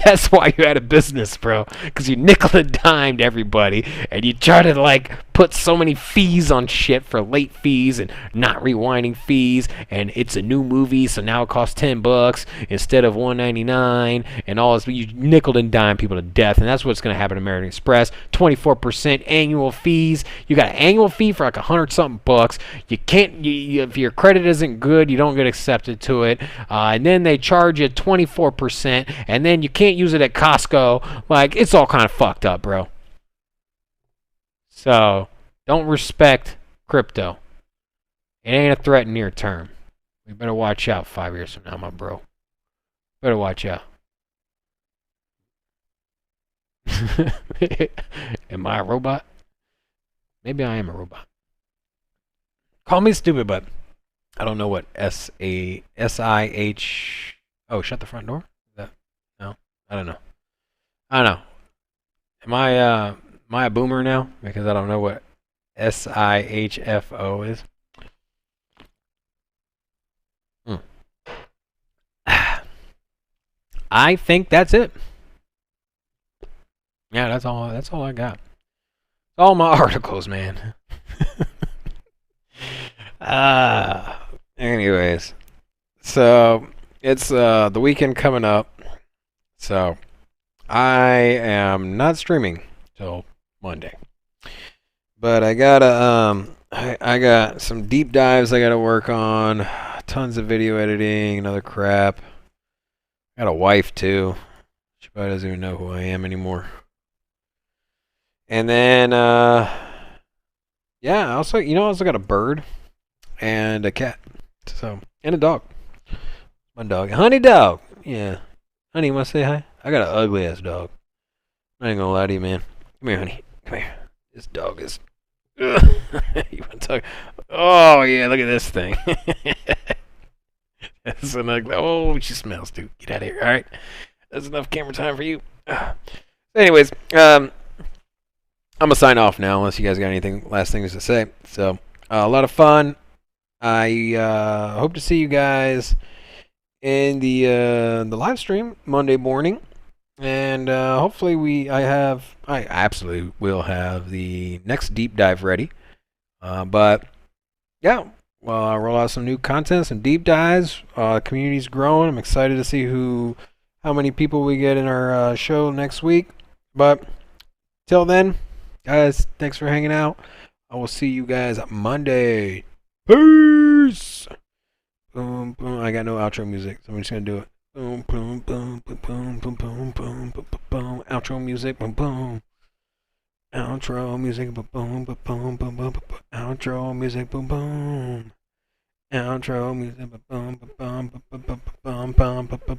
That's why you had a business, bro. Because you nickel and dimed everybody, and you try to, like, put so many fees on shit for late fees and not rewinding fees, and it's a new movie, so now it costs $10 instead of $1.99, and all this. You nickel and dime people to death, and that's what's going to happen at American Express. 24% annual fees. You got an annual fee for like $100-something bucks. You can't, if your credit isn't good, you don't get accepted to it. And then they charge you 24%, and then you can't use it at Costco. Like, it's all kind of fucked up, bro. So, don't respect crypto. It ain't a threat near term. We better watch out 5 years from now, my bro. Better watch out. Am I a robot? Maybe I am a robot. Call me stupid, but I don't know what SIH. Oh, shut the front door? No, I don't know. Am I a boomer now? Because I don't know what SIHFO is. I think that's it. Yeah, that's all I got. All my articles, man. Anyways, so it's the weekend coming up, so I am not streaming till Monday, but I got some deep dives I gotta work on tons of video editing and other crap. I got a wife too. She probably doesn't even know who I am anymore. And then, yeah, also, I also got a bird and a cat. So, and a dog. My dog, Honey Dog. Yeah, Honey, you want to say hi? I got an ugly ass dog. I ain't gonna lie to you, man. Come here, Honey. Come here. This dog is. You want to talk? Oh yeah, look at this thing. That's an ugly. Oh, she smells too. Get out of here. All right, that's enough camera time for you. Anyways, I'm gonna sign off now, unless you guys got anything last things to say. So, a lot of fun. I hope to see you guys in the live stream Monday morning, and hopefully I absolutely will have the next deep dive ready. But yeah, well, I'll roll out some new content, some deep dives. Community's growing. I'm excited to see how many people we get in our show next week. But till then, guys, thanks for hanging out. I will see you guys Monday. Peace. Boom, boom. I got no outro music, so I'm just gonna do it. Boom, boom, boom, boom, boom, boom, boom, boom, boom, boom. Outro music, boom, boom. Outro music, boom, boom, boom, boom, boom, boom. Outro music, boom, boom. Outro music, boom, boom, boom, boom, boom, boom, boom, boom.